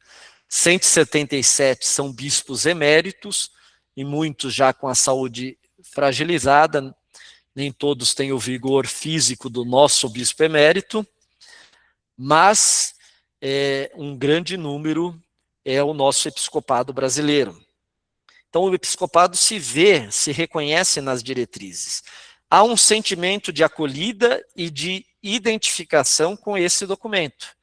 177 são bispos eméritos, e muitos já com a saúde fragilizada, nem todos têm o vigor físico do nosso bispo emérito, mas um grande número é o nosso episcopado brasileiro. Então o episcopado se reconhece nas diretrizes. Há um sentimento de acolhida e de identificação com esse documento.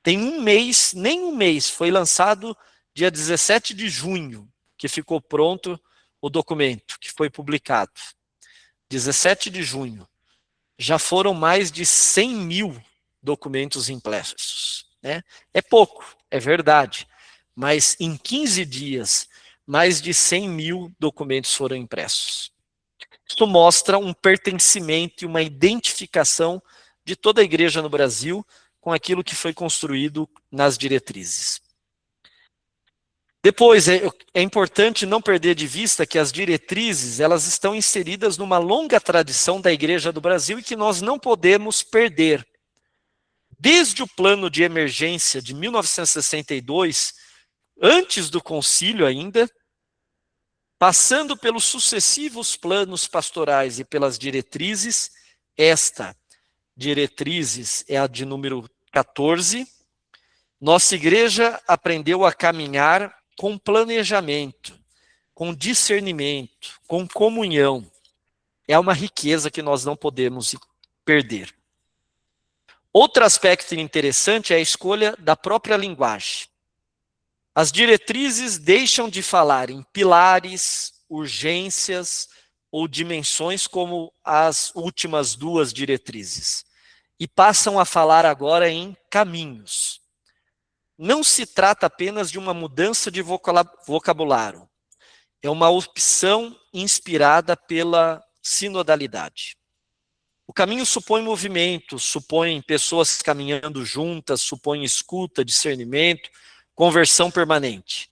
Tem nem um mês, foi lançado dia 17 de junho, que ficou pronto o documento, que foi publicado. 17 de junho. Já foram mais de 100 mil documentos impressos. Né? É pouco, é verdade, mas em 15 dias, mais de 100 mil documentos foram impressos. Isso mostra um pertencimento e uma identificação de toda a igreja no Brasil com aquilo que foi construído nas diretrizes. Depois, é importante não perder de vista que as diretrizes, elas estão inseridas numa longa tradição da Igreja do Brasil e que nós não podemos perder. Desde o plano de emergência de 1962, antes do concílio ainda, passando pelos sucessivos planos pastorais e pelas diretrizes, esta diretrizes é a de número 14, nossa igreja aprendeu a caminhar com planejamento, com discernimento, com comunhão. É uma riqueza que nós não podemos perder. Outro aspecto interessante é a escolha da própria linguagem. As diretrizes deixam de falar em pilares, urgências ou dimensões como as últimas 2 diretrizes e passam a falar agora em caminhos. Não se trata apenas de uma mudança de vocabulário, é uma opção inspirada pela sinodalidade. O caminho supõe movimento, supõe pessoas caminhando juntas, supõe escuta, discernimento, conversão permanente.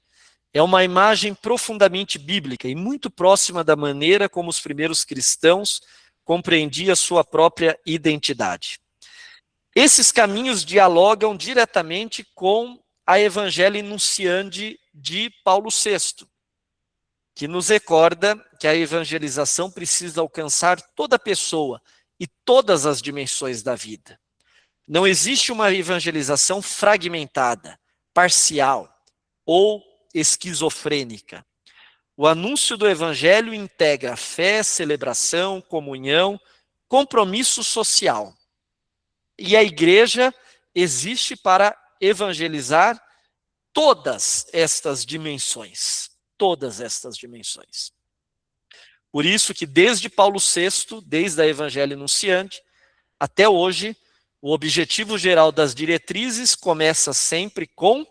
É uma imagem profundamente bíblica e muito próxima da maneira como os primeiros cristãos compreendiam a sua própria identidade. Esses caminhos dialogam diretamente com a Evangelii Nuntiandi de Paulo VI, que nos recorda que a evangelização precisa alcançar toda pessoa e todas as dimensões da vida. Não existe uma evangelização fragmentada, parcial ou esquizofrênica. O anúncio do evangelho integra fé, celebração, comunhão, compromisso social. E a igreja existe para evangelizar todas estas dimensões. Todas estas dimensões. Por isso que desde Paulo VI, desde a Evangelho Nunciante, até hoje, o objetivo geral das diretrizes começa sempre com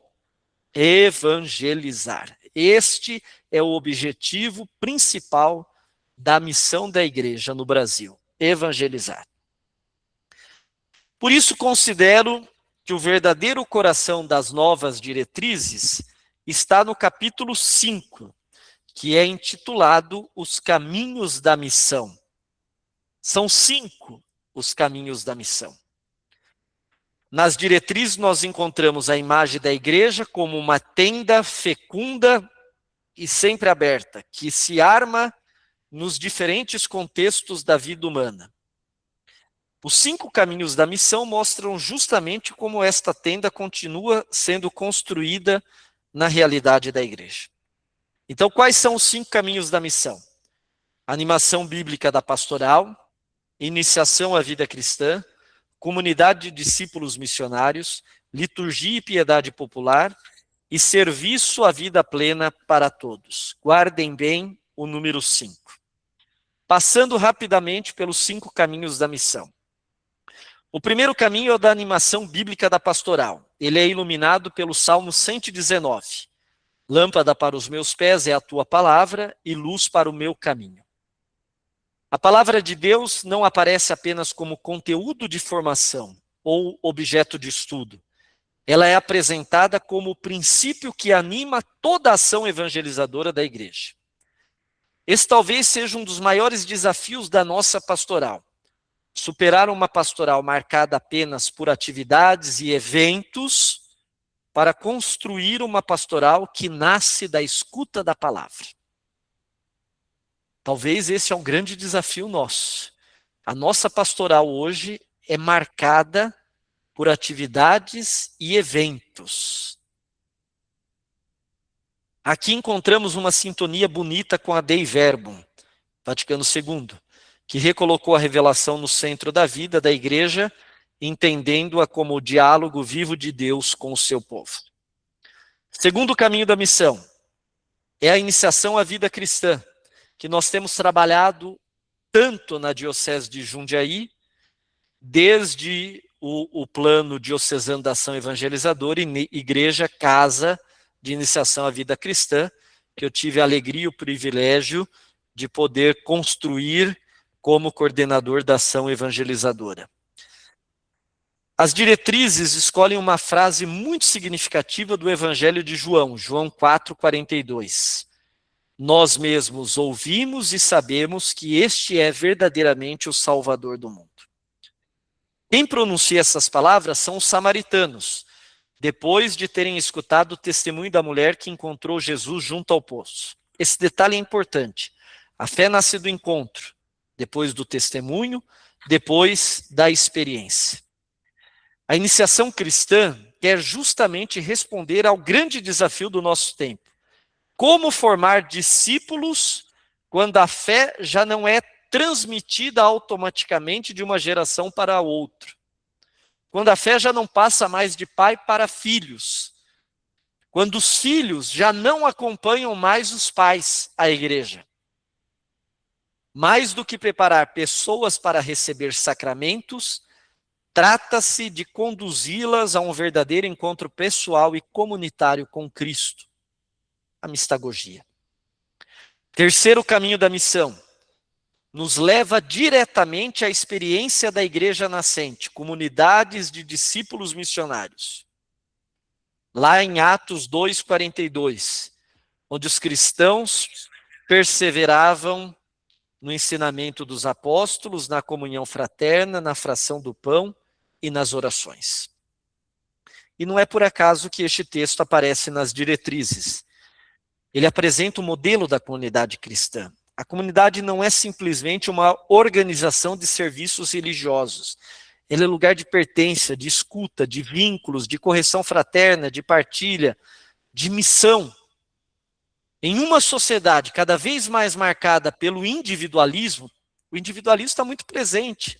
evangelizar. Este é o objetivo principal da missão da igreja no Brasil, evangelizar. Por isso considero que o verdadeiro coração das novas diretrizes está no capítulo 5, que é intitulado Os Caminhos da Missão. São 5 os caminhos da missão. Nas diretrizes nós encontramos a imagem da igreja como uma tenda fecunda e sempre aberta, que se arma nos diferentes contextos da vida humana. Os 5 caminhos da missão mostram justamente como esta tenda continua sendo construída na realidade da igreja. Então, quais são os 5 caminhos da missão? Animação bíblica da pastoral, iniciação à vida cristã, comunidade de discípulos missionários, liturgia e piedade popular e serviço à vida plena para todos. Guardem bem o número 5. Passando rapidamente pelos 5 caminhos da missão. O primeiro caminho é o da animação bíblica da pastoral. Ele é iluminado pelo Salmo 119. Lâmpada para os meus pés é a tua palavra e luz para o meu caminho. A palavra de Deus não aparece apenas como conteúdo de formação ou objeto de estudo. Ela é apresentada como o princípio que anima toda a ação evangelizadora da igreja. Esse talvez seja um dos maiores desafios da nossa pastoral. Superar uma pastoral marcada apenas por atividades e eventos para construir uma pastoral que nasce da escuta da palavra. Talvez esse é um grande desafio nosso. A nossa pastoral hoje é marcada por atividades e eventos. Aqui encontramos uma sintonia bonita com a Dei Verbum, Vaticano II, que recolocou a revelação no centro da vida da igreja, entendendo-a como o diálogo vivo de Deus com o seu povo. Segundo caminho da missão é a iniciação à vida cristã, que nós temos trabalhado tanto na Diocese de Jundiaí, desde o plano diocesano da ação evangelizadora e igreja casa de iniciação à vida cristã, que eu tive a alegria e o privilégio de poder construir como coordenador da ação evangelizadora. As diretrizes escolhem uma frase muito significativa do Evangelho de João, João 4,42. Nós mesmos ouvimos e sabemos que este é verdadeiramente o Salvador do mundo. Quem pronuncia essas palavras são os samaritanos, depois de terem escutado o testemunho da mulher que encontrou Jesus junto ao poço. Esse detalhe é importante. A fé nasce do encontro, depois do testemunho, depois da experiência. A iniciação cristã quer justamente responder ao grande desafio do nosso tempo. Como formar discípulos quando a fé já não é transmitida automaticamente de uma geração para outra? Quando a fé já não passa mais de pai para filhos? Quando os filhos já não acompanham mais os pais à igreja? Mais do que preparar pessoas para receber sacramentos, trata-se de conduzi-las a um verdadeiro encontro pessoal e comunitário com Cristo. A mistagogia. Terceiro caminho da missão. Nos leva diretamente à experiência da igreja nascente, comunidades de discípulos missionários. Lá em Atos 2,42, onde os cristãos perseveravam no ensinamento dos apóstolos, na comunhão fraterna, na fração do pão e nas orações. E não é por acaso que este texto aparece nas diretrizes. Ele apresenta o modelo da comunidade cristã. A comunidade não é simplesmente uma organização de serviços religiosos. Ela é lugar de pertença, de escuta, de vínculos, de correção fraterna, de partilha, de missão. Em uma sociedade cada vez mais marcada pelo individualismo, o individualismo está muito presente.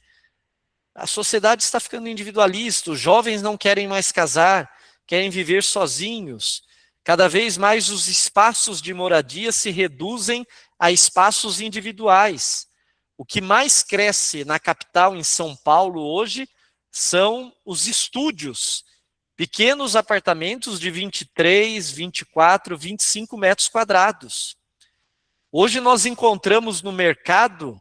A sociedade está ficando individualista, os jovens não querem mais casar, querem viver sozinhos. Cada vez mais os espaços de moradia se reduzem a espaços individuais. O que mais cresce na capital, em São Paulo, hoje, são os estúdios. Pequenos apartamentos de 23, 24, 25 metros quadrados. Hoje nós encontramos no mercado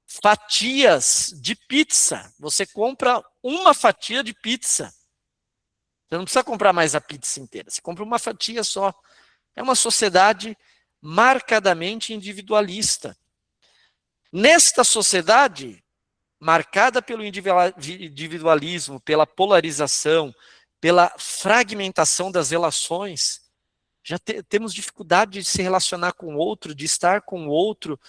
fatias de pizza. Você compra uma fatia de pizza. Você não precisa comprar mais a pizza inteira. Você compra uma fatia só. É uma sociedade marcadamente individualista. Nesta sociedade, marcada pelo individualismo, pela polarização, pela fragmentação das relações, já temos dificuldade de se relacionar com o outro, de estar com o outro.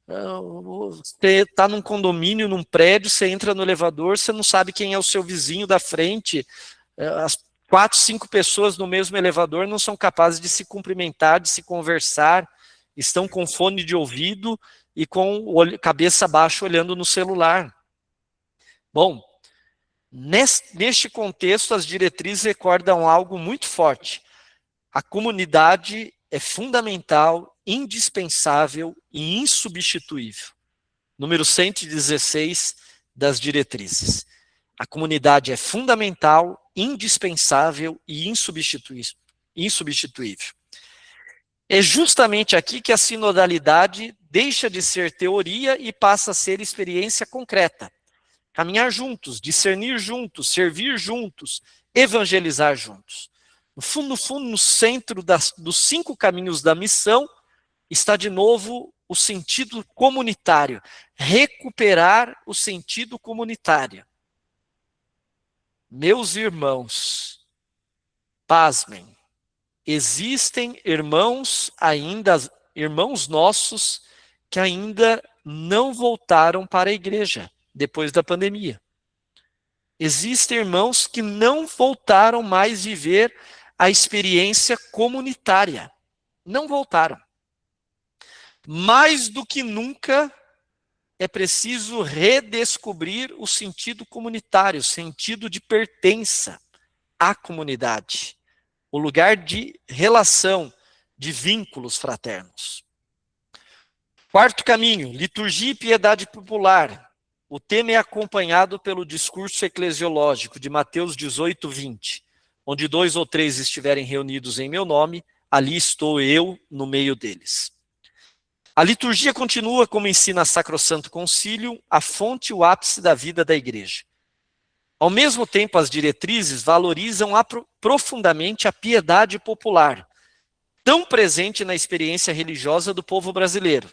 Você está num condomínio, num prédio, você entra no elevador, você não sabe quem é o seu vizinho da frente. As 4, 5 pessoas no mesmo elevador não são capazes de se cumprimentar, de se conversar, estão com fone de ouvido e com cabeça baixa olhando no celular. Bom, neste contexto, as diretrizes recordam algo muito forte. A comunidade é fundamental, indispensável e insubstituível. Número 116 das diretrizes. A comunidade é fundamental, indispensável e insubstituível. É justamente aqui que a sinodalidade deixa de ser teoria e passa a ser experiência concreta. Caminhar juntos, discernir juntos, servir juntos, evangelizar juntos. No fundo, no centro dos 5 caminhos da missão, está de novo o sentido comunitário. Recuperar o sentido comunitário. Meus irmãos, pasmem, existem irmãos nossos, que ainda não voltaram para a igreja depois da pandemia. Existem irmãos que não voltaram mais viver a experiência comunitária. Não voltaram. Mais do que nunca, é preciso redescobrir o sentido comunitário, o sentido de pertença à comunidade, o lugar de relação, de vínculos fraternos. 4º caminho, liturgia e piedade popular. O tema é acompanhado pelo discurso eclesiológico de Mateus 18, 20, onde 2 ou 3 estiverem reunidos em meu nome, ali estou eu no meio deles. A liturgia continua, como ensina a Sacrosanto Concílio, a fonte e o ápice da vida da igreja. Ao mesmo tempo, as diretrizes valorizam profundamente a piedade popular, tão presente na experiência religiosa do povo brasileiro.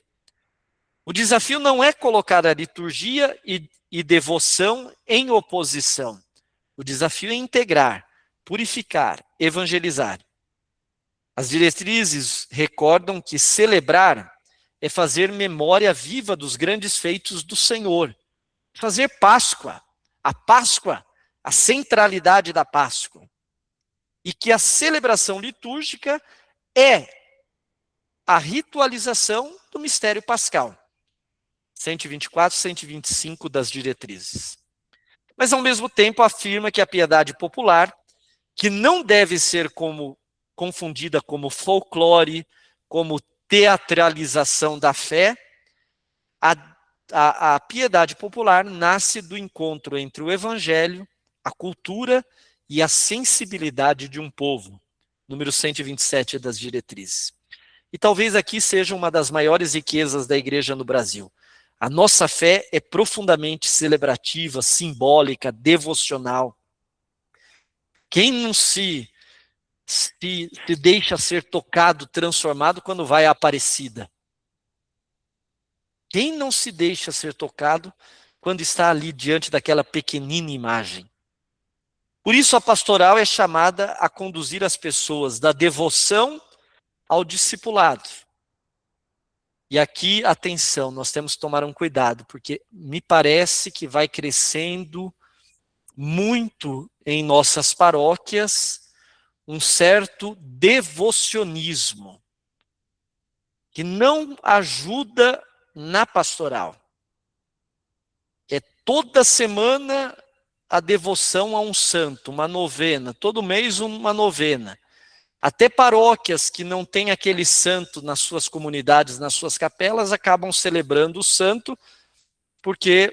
O desafio não é colocar a liturgia e devoção em oposição. O desafio é integrar, purificar, evangelizar. As diretrizes recordam que celebrar é fazer memória viva dos grandes feitos do Senhor. Fazer Páscoa, a centralidade da Páscoa. E que a celebração litúrgica é a ritualização do mistério pascal. 124, 125 das diretrizes. Mas, ao mesmo tempo, afirma que a piedade popular, que não deve ser confundida como folclore, como teatralização da fé, a piedade popular nasce do encontro entre o evangelho, a cultura e a sensibilidade de um povo. Número 127 das diretrizes. E talvez aqui seja uma das maiores riquezas da igreja no Brasil. A nossa fé é profundamente celebrativa, simbólica, devocional. Quem não se deixa ser tocado, transformado quando vai à Aparecida? Quem não se deixa ser tocado quando está ali diante daquela pequenina imagem? Por isso a pastoral é chamada a conduzir as pessoas da devoção ao discipulado. E aqui, atenção, nós temos que tomar um cuidado, porque me parece que vai crescendo muito em nossas paróquias um certo devocionismo, que não ajuda na pastoral. É toda semana a devoção a um santo, uma novena, todo mês uma novena. Até paróquias que não têm aquele santo nas suas comunidades, nas suas capelas, acabam celebrando o santo, porque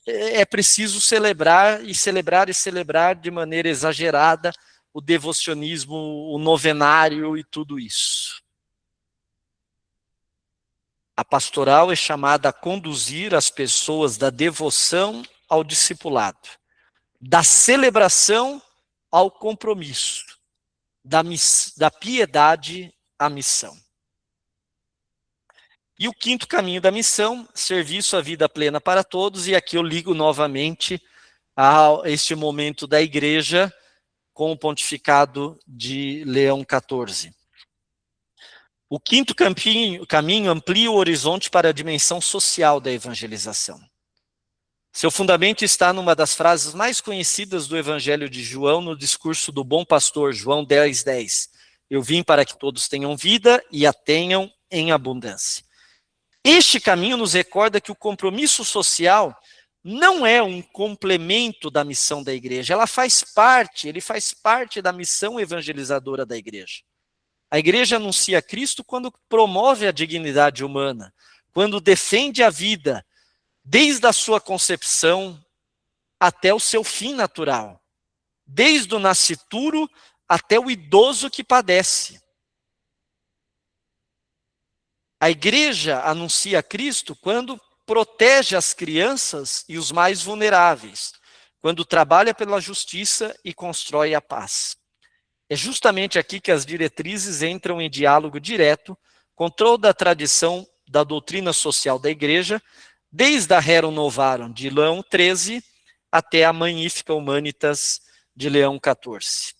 é preciso celebrar e celebrar e celebrar de maneira exagerada o devocionismo, o novenário e tudo isso. A pastoral é chamada a conduzir as pessoas da devoção ao discipulado, da celebração ao compromisso, da piedade à missão. E o quinto caminho da missão, serviço à vida plena para todos, e aqui eu ligo novamente a este momento da igreja com o pontificado de Leão XIV. O quinto caminho amplia o horizonte para a dimensão social da evangelização. Seu fundamento está numa das frases mais conhecidas do Evangelho de João, no discurso do bom pastor, João 10:10. Eu vim para que todos tenham vida e a tenham em abundância. Este caminho nos recorda que o compromisso social não é um complemento da missão da igreja, ele faz parte da missão evangelizadora da igreja. A igreja anuncia Cristo quando promove a dignidade humana, quando defende a vida, desde a sua concepção até o seu fim natural, desde o nascituro até o idoso que padece. A igreja anuncia Cristo quando protege as crianças e os mais vulneráveis, quando trabalha pela justiça e constrói a paz. É justamente aqui que as diretrizes entram em diálogo direto com toda a tradição da doutrina social da igreja, desde a Rerum Novarum de Leão XIII até a Magnificat Humanitas de Leão XIV.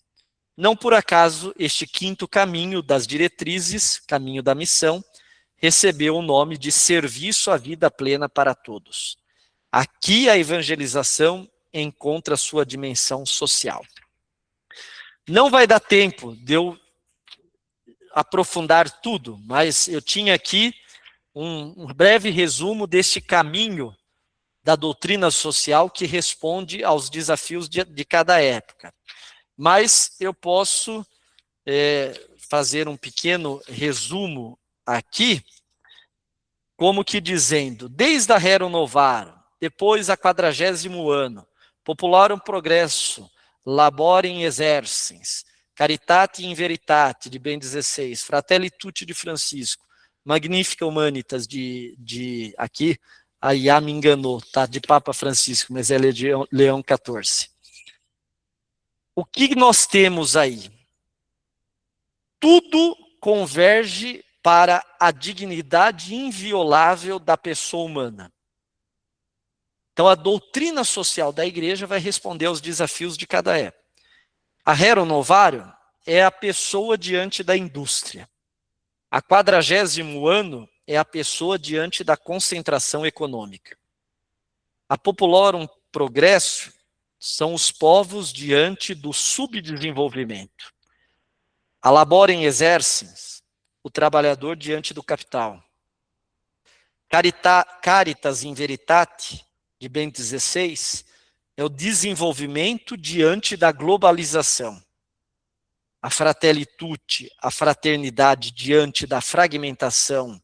Não por acaso, este quinto caminho das diretrizes, caminho da missão, recebeu o nome de serviço à vida plena para todos. Aqui a evangelização encontra sua dimensão social. Não vai dar tempo de eu aprofundar tudo, mas eu tinha aqui um breve resumo deste caminho da doutrina social que responde aos desafios de cada época. Mas eu posso fazer um pequeno resumo aqui, como que dizendo, desde a Rerum Novarum, depois a 40º ano, Popularum Progresso, Laborem Exercens, Caritate in Veritate, de Bento XVI, Fratelli Tutti de Francisco, Magnificat Humanitas aqui, a Iá me enganou, tá, de Papa Francisco, mas ela é de Leão XIV. O que nós temos aí? Tudo converge para a dignidade inviolável da pessoa humana. Então, a doutrina social da igreja vai responder aos desafios de cada época. A Rerum Novarum é a pessoa diante da indústria. A 40º ano é a pessoa diante da concentração econômica. A Popularum Progresso são os povos diante do subdesenvolvimento. A Laborem Exercens, o trabalhador diante do capital. Caritas in Veritate, de Bento XVI, é o desenvolvimento diante da globalização. A Fratelli Tutti, a fraternidade diante da fragmentação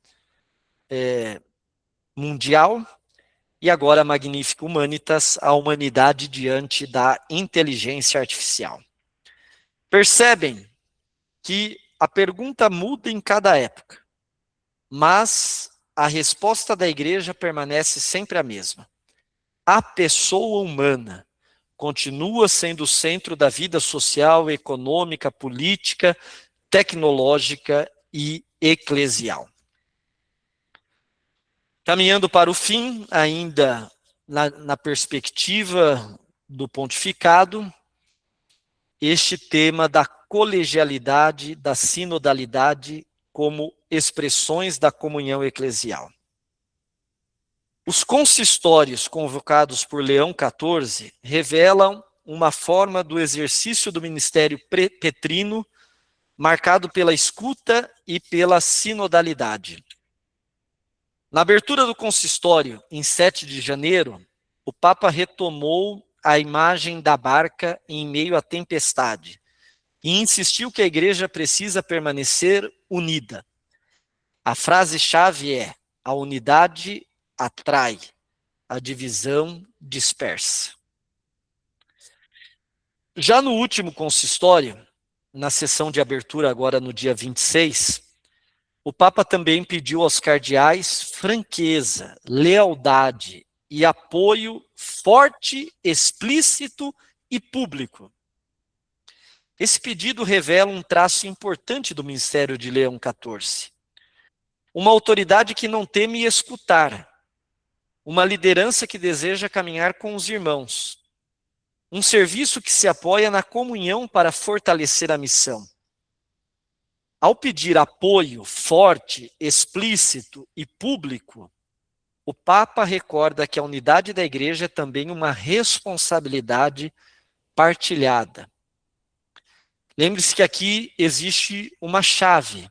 mundial, e agora a Magnificat Humanitas, a humanidade diante da inteligência artificial. Percebem que a pergunta muda em cada época, mas a resposta da igreja permanece sempre a mesma. A pessoa humana continua sendo o centro da vida social, econômica, política, tecnológica e eclesial. Caminhando para o fim, ainda na perspectiva do pontificado, este tema da colegialidade, da sinodalidade como expressões da comunhão eclesial. Os consistórios convocados por Leão XIV revelam uma forma do exercício do ministério petrino marcado pela escuta e pela sinodalidade. Na abertura do consistório, em 7 de janeiro, o Papa retomou a imagem da barca em meio à tempestade, e insistiu que a igreja precisa permanecer unida. A frase-chave é: a unidade atrai, a divisão dispersa. Já no último consistório, na sessão de abertura agora no dia 26, o Papa também pediu aos cardeais franqueza, lealdade e apoio forte, explícito e público. Esse pedido revela um traço importante do ministério de Leão XIV. Uma autoridade que não teme escutar, uma liderança que deseja caminhar com os irmãos, um serviço que se apoia na comunhão para fortalecer a missão. Ao pedir apoio forte, explícito e público, o Papa recorda que a unidade da igreja é também uma responsabilidade partilhada. Lembre-se que aqui existe uma chave,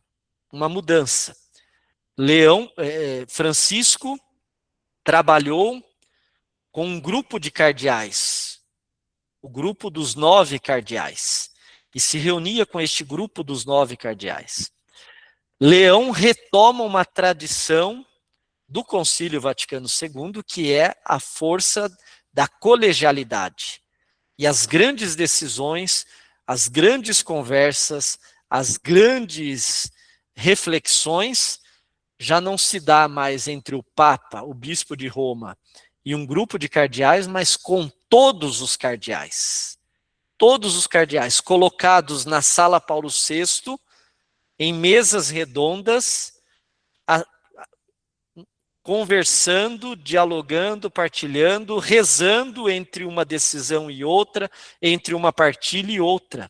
uma mudança. Francisco trabalhou com um grupo de cardeais, o grupo dos 9 cardeais, e se reunia com este grupo dos 9 cardeais. Leão retoma uma tradição do Concílio Vaticano II, que é a força da colegialidade. E as grandes decisões, as grandes conversas, as grandes reflexões já não se dá mais entre o Papa, o Bispo de Roma e um grupo de cardeais, mas com todos os cardeais. Todos os cardeais colocados na Sala Paulo VI, em mesas redondas, conversando, dialogando, partilhando, rezando entre uma decisão e outra, entre uma partilha e outra.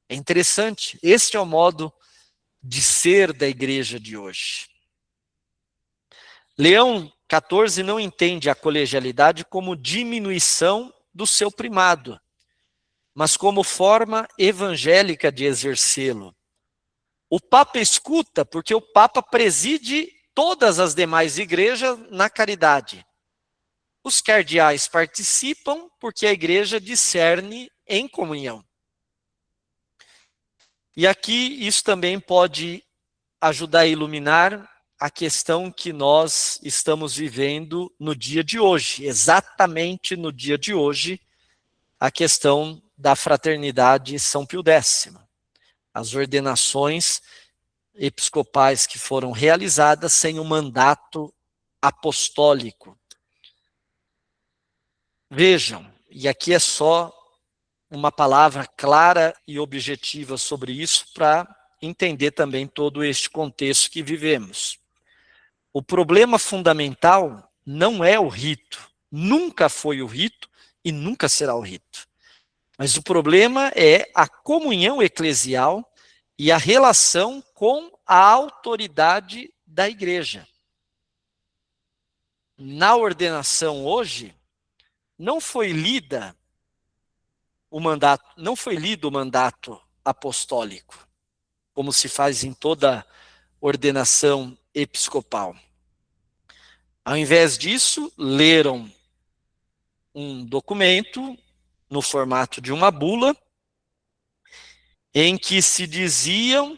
É interessante, este é o modo de ser da igreja de hoje. Leão XIV não entende a colegialidade como diminuição do seu primado, mas como forma evangélica de exercê-lo. O Papa escuta porque o Papa preside todas as demais igrejas na caridade. Os cardeais participam porque a igreja discerne em comunhão. E aqui isso também pode ajudar a iluminar a questão que nós estamos vivendo no dia de hoje, exatamente no dia de hoje, a questão da fraternidade São Pio X. As ordenações episcopais que foram realizadas sem um mandato apostólico. Vejam, e aqui é só uma palavra clara e objetiva sobre isso para entender também todo este contexto que vivemos. O problema fundamental não é o rito, nunca foi o rito e nunca será o rito. Mas o problema é a comunhão eclesial e a relação com a autoridade da igreja. Na ordenação hoje, não foi lido o mandato apostólico, como se faz em toda ordenação episcopal. Ao invés disso, leram um documento no formato de uma bula, em que se diziam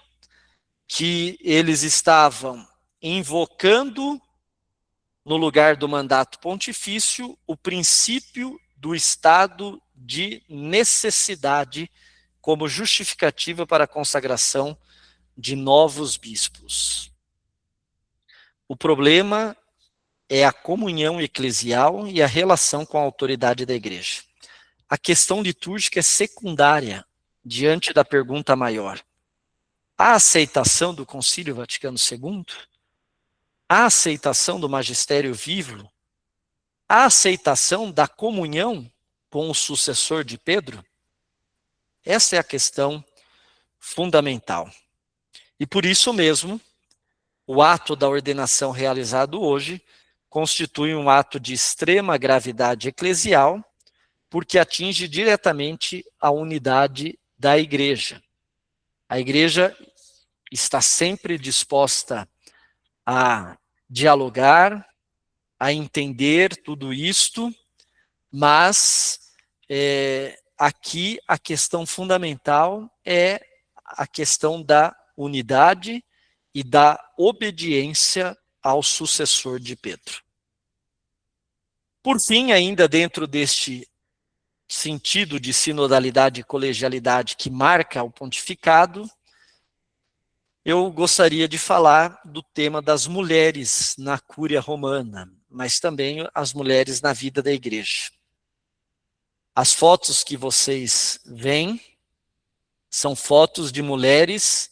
que eles estavam invocando, no lugar do mandato pontifício, o princípio do estado de necessidade como justificativa para a consagração de novos bispos. O problema é a comunhão eclesial e a relação com a autoridade da igreja. A questão litúrgica é secundária diante da pergunta maior. A aceitação do Concílio Vaticano II? A aceitação do magistério vivo? A aceitação da comunhão com o sucessor de Pedro? Essa é a questão fundamental. E por isso mesmo, o ato da ordenação realizado hoje constitui um ato de extrema gravidade eclesial, porque atinge diretamente a unidade da igreja. A igreja está sempre disposta a dialogar, a entender tudo isto, mas aqui a questão fundamental é a questão da unidade e da obediência ao sucessor de Pedro. Por fim, ainda dentro deste sentido de sinodalidade e colegialidade que marca o pontificado, eu gostaria de falar do tema das mulheres na Cúria Romana, mas também as mulheres na vida da igreja. As fotos que vocês veem são fotos de mulheres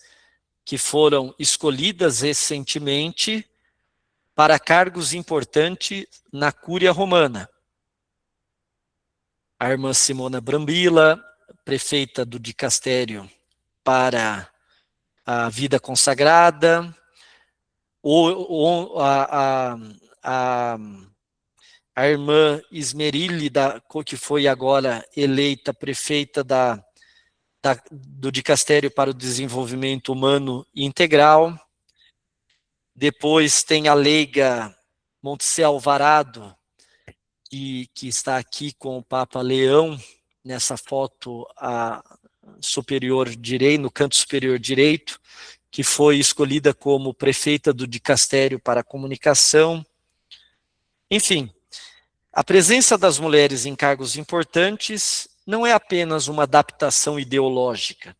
que foram escolhidas recentemente para cargos importantes na Cúria Romana. A irmã Simona Brambilla, prefeita do dicastério para a vida consagrada, a irmã Esmerilli, que foi agora eleita prefeita do dicastério para o desenvolvimento humano integral. Depois tem a leiga Montse Alvarado, que está aqui com o Papa Leão, nessa foto superior direito, no canto superior direito, que foi escolhida como prefeita do dicastério para a comunicação. Enfim, a presença das mulheres em cargos importantes não é apenas uma adaptação ideológica,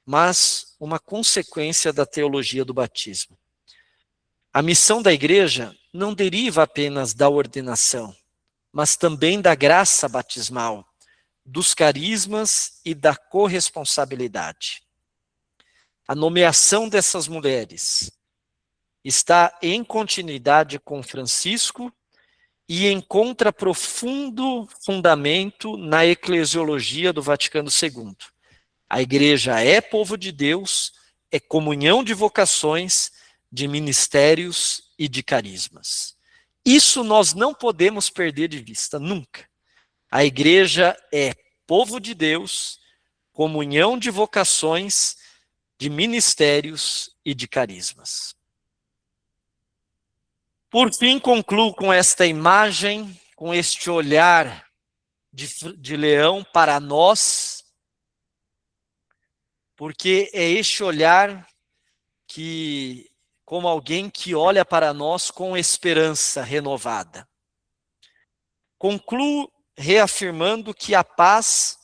mas uma consequência da teologia do batismo. A missão da igreja não deriva apenas da ordenação, mas também da graça batismal, dos carismas e da corresponsabilidade. A nomeação dessas mulheres está em continuidade com Francisco e encontra profundo fundamento na eclesiologia do Vaticano II. A igreja é povo de Deus, é comunhão de vocações, de ministérios e de carismas. Isso nós não podemos perder de vista, nunca. A igreja é povo de Deus, comunhão de vocações, de ministérios e de carismas. Por fim, concluo com esta imagem, com este olhar de Leão para nós, porque é este olhar que, como alguém que olha para nós com esperança renovada. Concluo reafirmando que a paz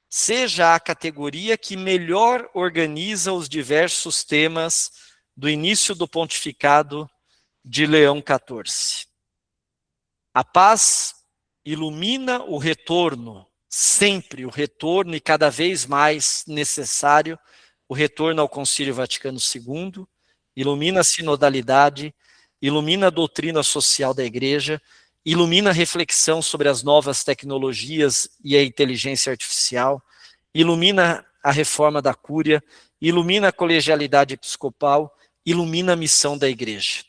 seja a categoria que melhor organiza os diversos temas do início do pontificado de Leão XIV. A paz ilumina o retorno, sempre o retorno e cada vez mais necessário, o retorno ao Concílio Vaticano II, ilumina a sinodalidade, ilumina a doutrina social da igreja, ilumina a reflexão sobre as novas tecnologias e a inteligência artificial, ilumina a reforma da cúria, ilumina a colegialidade episcopal, ilumina a missão da igreja.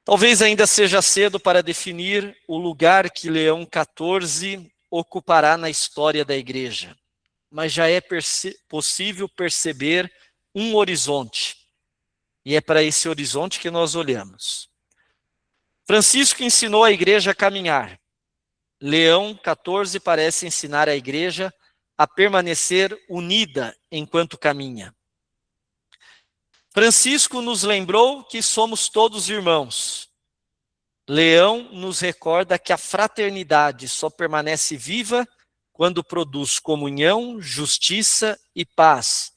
Talvez ainda seja cedo para definir o lugar que Leão XIV ocupará na história da igreja, mas já é possível perceber um horizonte, e é para esse horizonte que nós olhamos. Francisco ensinou a igreja a caminhar. Leão XIV parece ensinar a igreja a permanecer unida enquanto caminha. Francisco nos lembrou que somos todos irmãos. Leão nos recorda que a fraternidade só permanece viva quando produz comunhão, justiça e paz,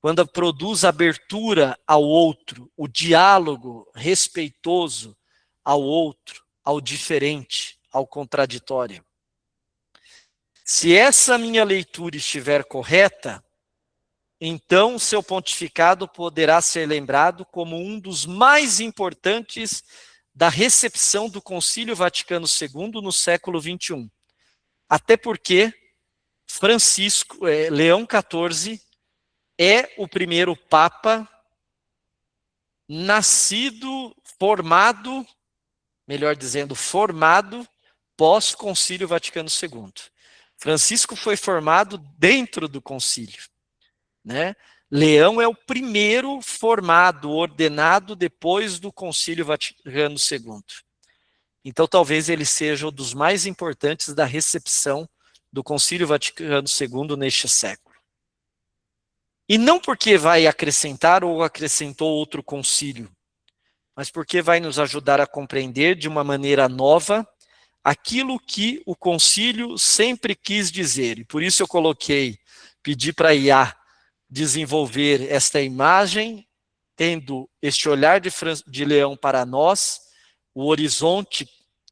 quando produz abertura ao outro, o diálogo respeitoso ao outro, ao diferente, ao contraditório. Se essa minha leitura estiver correta, então seu pontificado poderá ser lembrado como um dos mais importantes da recepção do Concílio Vaticano II no século XXI. Até porque Leão XIV é o primeiro Papa nascido, formado pós-Concílio Vaticano II. Francisco foi formado dentro do concílio, né? Leão é o primeiro formado, ordenado depois do Concílio Vaticano II. Então talvez ele seja um dos mais importantes da recepção do Concílio Vaticano II neste século. E não porque vai acrescentar ou acrescentou outro concílio, mas porque vai nos ajudar a compreender de uma maneira nova aquilo que o concílio sempre quis dizer. E por isso eu pedi para Iá desenvolver esta imagem, tendo este olhar de Leão para nós, o horizonte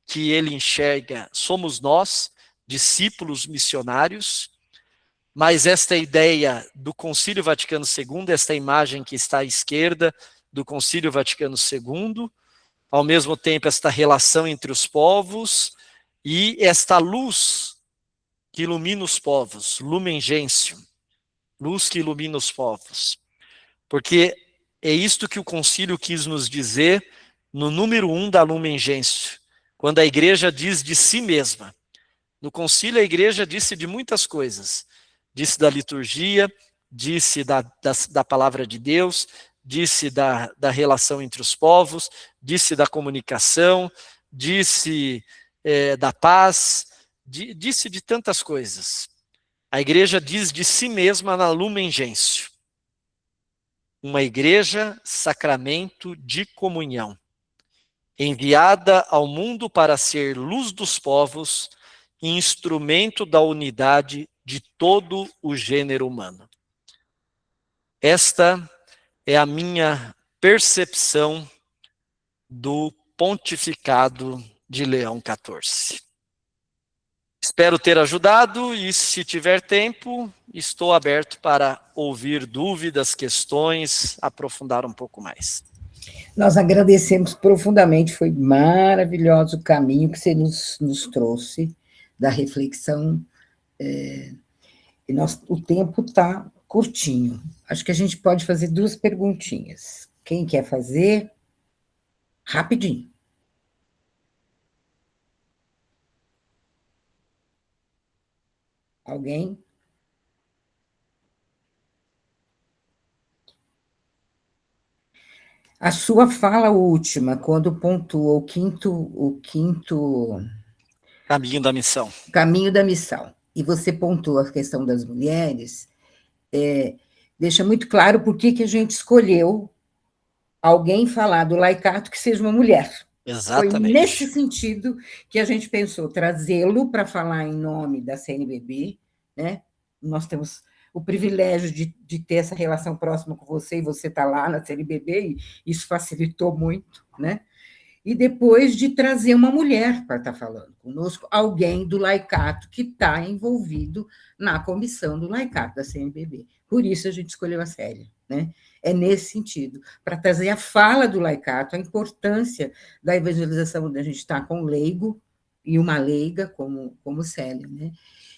que ele enxerga somos nós, discípulos missionários, mas esta ideia do Concílio Vaticano II, esta imagem que está à esquerda do Concílio Vaticano II, ao mesmo tempo esta relação entre os povos e esta luz que ilumina os povos, Lumen Gentium, luz que ilumina os povos. Porque é isto que o concílio quis nos dizer no número 1 da Lumen Gentium, quando a igreja diz de si mesma. No concílio a igreja disse de muitas coisas, disse da liturgia, disse da palavra de Deus, disse da relação entre os povos, disse da comunicação, disse da paz, disse de tantas coisas. A igreja diz de si mesma na Lumen Gentium. Uma igreja, sacramento de comunhão, enviada ao mundo para ser luz dos povos e instrumento da unidade de todo o gênero humano. Esta é a minha percepção do pontificado de Leão XIV. Espero ter ajudado e, se tiver tempo, estou aberto para ouvir dúvidas, questões, aprofundar um pouco mais. Nós agradecemos profundamente, foi maravilhoso o caminho que você nos trouxe da reflexão. O tempo está curtinho. Acho que a gente pode fazer 2 perguntinhas. Quem quer fazer? Rapidinho. Alguém? A sua fala última, quando pontua o quinto Caminho da missão. Caminho da missão, e você pontua a questão das mulheres, deixa muito claro por que a gente escolheu alguém falar do laicato que seja uma mulher. Exatamente. Foi nesse sentido que a gente pensou trazê-lo para falar em nome da CNBB, né? Nós temos o privilégio de ter essa relação próxima com você, e você está lá na CNBB, e isso facilitou muito, né? E depois de trazer uma mulher para estar falando conosco, alguém do laicato que está envolvido na comissão do laicato da CNBB. Por isso a gente escolheu a Célia, né? É nesse sentido, para trazer a fala do laicato, a importância da evangelização, onde a gente está com um leigo e uma leiga como Célia, né?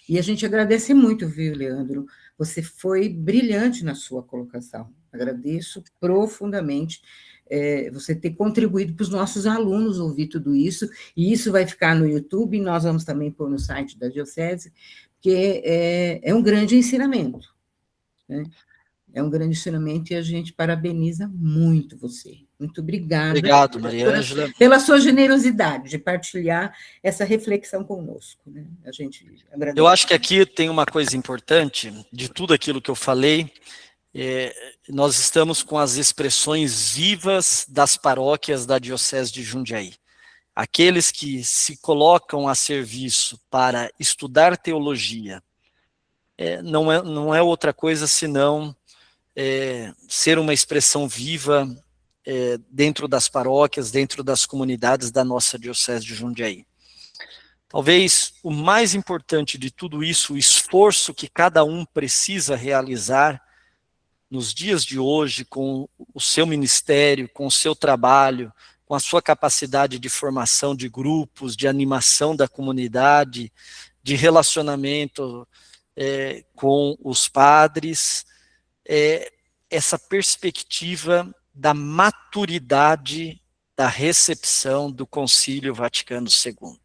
E a gente agradece muito, viu, Leandro? Você foi brilhante na sua colocação. Agradeço profundamente você ter contribuído para os nossos alunos ouvir tudo isso, e isso vai ficar no YouTube, e nós vamos também pôr no site da Diocese, porque é um grande ensinamento, né? É um grande ensinamento, e a gente parabeniza muito você. Muito obrigada. Obrigado, Maria Ângela. Pela sua generosidade de partilhar essa reflexão conosco, né? A gente agradece. Eu acho que aqui tem uma coisa importante, de tudo aquilo que eu falei, nós estamos com as expressões vivas das paróquias da Diocese de Jundiaí. Aqueles que se colocam a serviço para estudar teologia, não é outra coisa senão ser uma expressão viva dentro das paróquias, dentro das comunidades da nossa Diocese de Jundiaí. Talvez o mais importante de tudo isso, o esforço que cada um precisa realizar nos dias de hoje, com o seu ministério, com o seu trabalho, com a sua capacidade de formação de grupos, de animação da comunidade, de relacionamento com os padres, essa perspectiva da maturidade da recepção do Concílio Vaticano II.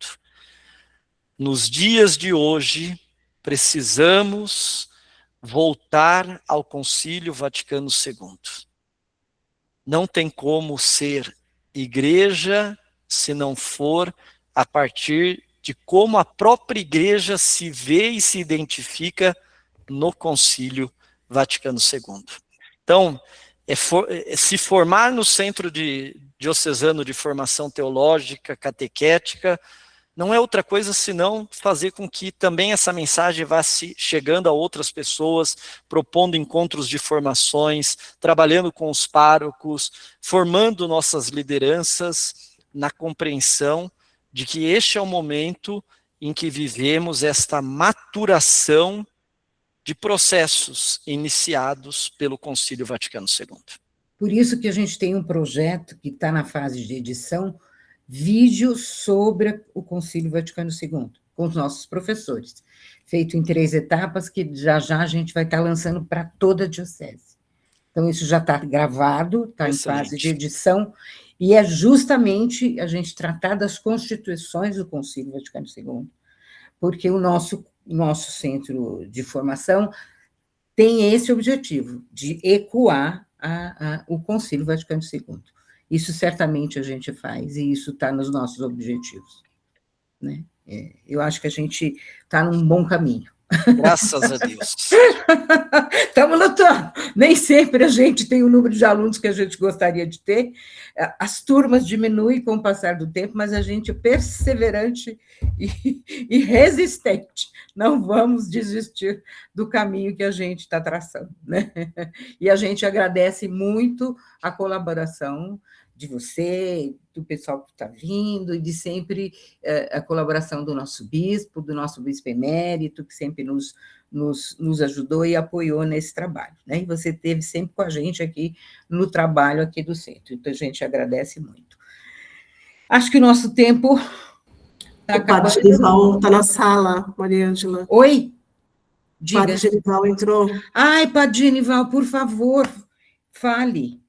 Nos dias de hoje, precisamos voltar ao Concílio Vaticano II. Não tem como ser igreja se não for a partir de como a própria igreja se vê e se identifica no Concílio Vaticano II. Então, se formar no Centro Diocesano de Formação Teológica, Catequética, não é outra coisa senão fazer com que também essa mensagem vá chegando a outras pessoas, propondo encontros de formações, trabalhando com os párocos, formando nossas lideranças na compreensão de que este é o momento em que vivemos esta maturação de processos iniciados pelo Concílio Vaticano II. Por isso que a gente tem um projeto que está na fase de edição, vídeo sobre o Concílio Vaticano II, com os nossos professores, feito em 3 etapas, que já a gente vai estar lançando para toda a diocese. Então, isso já está gravado, está em fase de edição, e é justamente a gente tratar das constituições do Concílio Vaticano II, porque o nosso centro de formação tem esse objetivo, de ecoar o Concílio Vaticano II. Isso certamente a gente faz, e isso está nos nossos objetivos. Né? Eu acho que a gente está num bom caminho. Graças a Deus. Estamos lutando. Nem sempre a gente tem o número de alunos que a gente gostaria de ter. As turmas diminuem com o passar do tempo, mas a gente é perseverante e resistente. Não vamos desistir do caminho que a gente está traçando. Né? E a gente agradece muito a colaboração de você, do pessoal que está vindo, e de sempre a colaboração do nosso bispo emérito, que sempre nos ajudou e apoiou nesse trabalho. Né? E você esteve sempre com a gente aqui no trabalho aqui do centro, então a gente agradece muito. Acho que o nosso tempo está acabando. O Padre Genival está na sala, Maria Ângela. Oi? Diga. O Padre Genival entrou. Ai, Padre Genival, por favor, fale.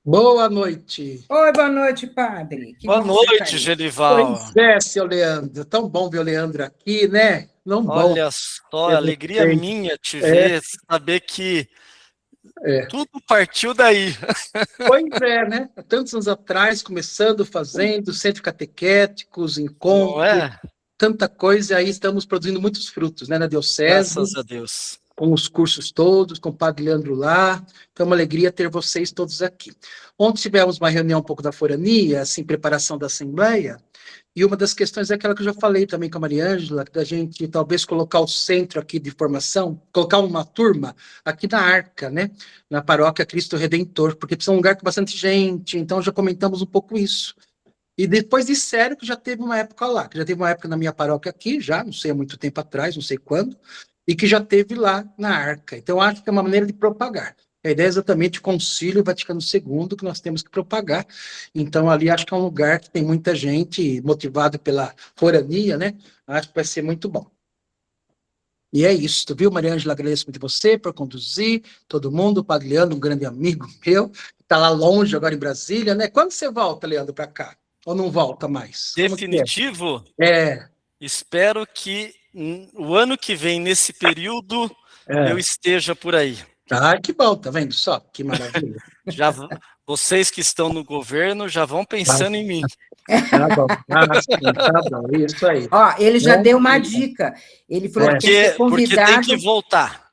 Boa noite. Oi, boa noite, padre. Boa noite, Genival. Pois é, seu Leandro. Tão bom ver o Leandro aqui, né? Não bom. Olha só, alegria minha te ver, saber que tudo partiu daí. Pois é, né? Há tantos anos atrás, fazendo centro catequéticos, encontros, tanta coisa, e aí estamos produzindo muitos frutos, né, na diocese. Graças a Deus. Com os cursos todos, com o Padre Leandro lá, então é uma alegria ter vocês todos aqui. Ontem tivemos uma reunião um pouco da forania, assim, preparação da Assembleia, e uma das questões é aquela que eu já falei também com a Maria Ângela, da gente talvez colocar o centro aqui de formação, colocar uma turma aqui na Arca, né, na Paróquia Cristo Redentor, porque precisa de um lugar com bastante gente, então já comentamos um pouco isso. E depois disseram que já teve uma época lá, que já teve uma época na minha paróquia aqui, já, não sei, há muito tempo atrás, não sei quando, e que já teve lá na Arca. Então, acho que é uma maneira de propagar. A ideia é exatamente o Concílio Vaticano II, que nós temos que propagar. Então, ali acho que é um lugar que tem muita gente motivado pela forania, né? Acho que vai ser muito bom. E é isso, viu, Maria Ângela? Agradeço muito você por conduzir, todo mundo, o Padre Leandro, um grande amigo meu, está lá longe, agora em Brasília, né? Quando você volta, Leandro, para cá? Ou não volta mais? Definitivo? Espero que o ano que vem, nesse período, eu esteja por aí. Ah, que bom, tá vendo só? Que maravilha. Vocês que estão no governo já vão pensando em mim. Tá bom, tá bom, isso aí. Ó, ele já deu uma dica. Ele falou que ia ser convidado. Porque tem que voltar.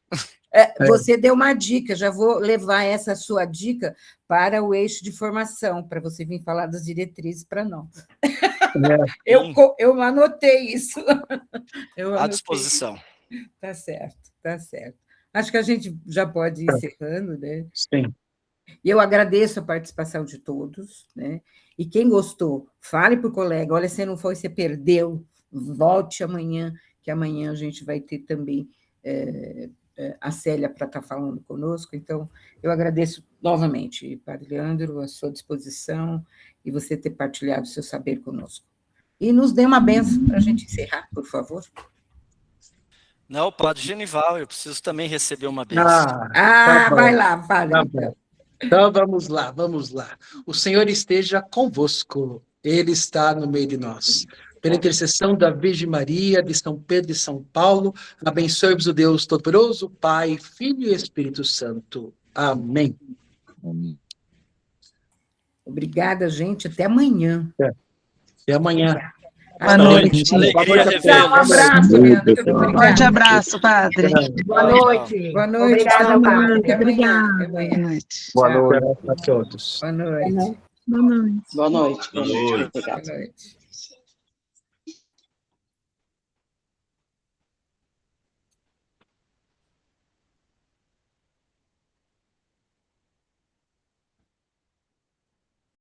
Você deu uma dica, já vou levar essa sua dica para o eixo de formação, para você vir falar das diretrizes para nós. Eu anotei isso. À disposição. Tá certo, tá certo. Acho que a gente já pode ir encerrando, né? Sim. E eu agradeço a participação de todos, né? E quem gostou, fale para o colega, olha, se não foi, você perdeu, volte amanhã, que amanhã a gente vai ter também a Célia para estar falando conosco. Então, eu agradeço novamente, Padre Leandro, a sua disposição e você ter partilhado o seu saber conosco. E nos dê uma benção para a gente encerrar, por favor. Não, Padre Genival, eu preciso também receber uma benção. Tá vai lá, vale. Tá então, vamos lá. O Senhor esteja convosco, Ele está no meio de nós. Pela intercessão da Virgem Maria, de São Pedro e São Paulo, abençoe-vos o Deus Todo-Poderoso, Pai, Filho e Espírito Santo. Amém. Obrigada, gente. Até amanhã. Até amanhã. Boa noite. Alegria revê-los. Um abraço, Leandro. Muito obrigada. Forte abraço, padre. Boa noite. Boa noite. Obrigada, padre. Até amanhã. Até Boa amanhã. noite. Boa noite a todos. Boa noite. Boa noite. Boa noite. Boa noite. Boa noite.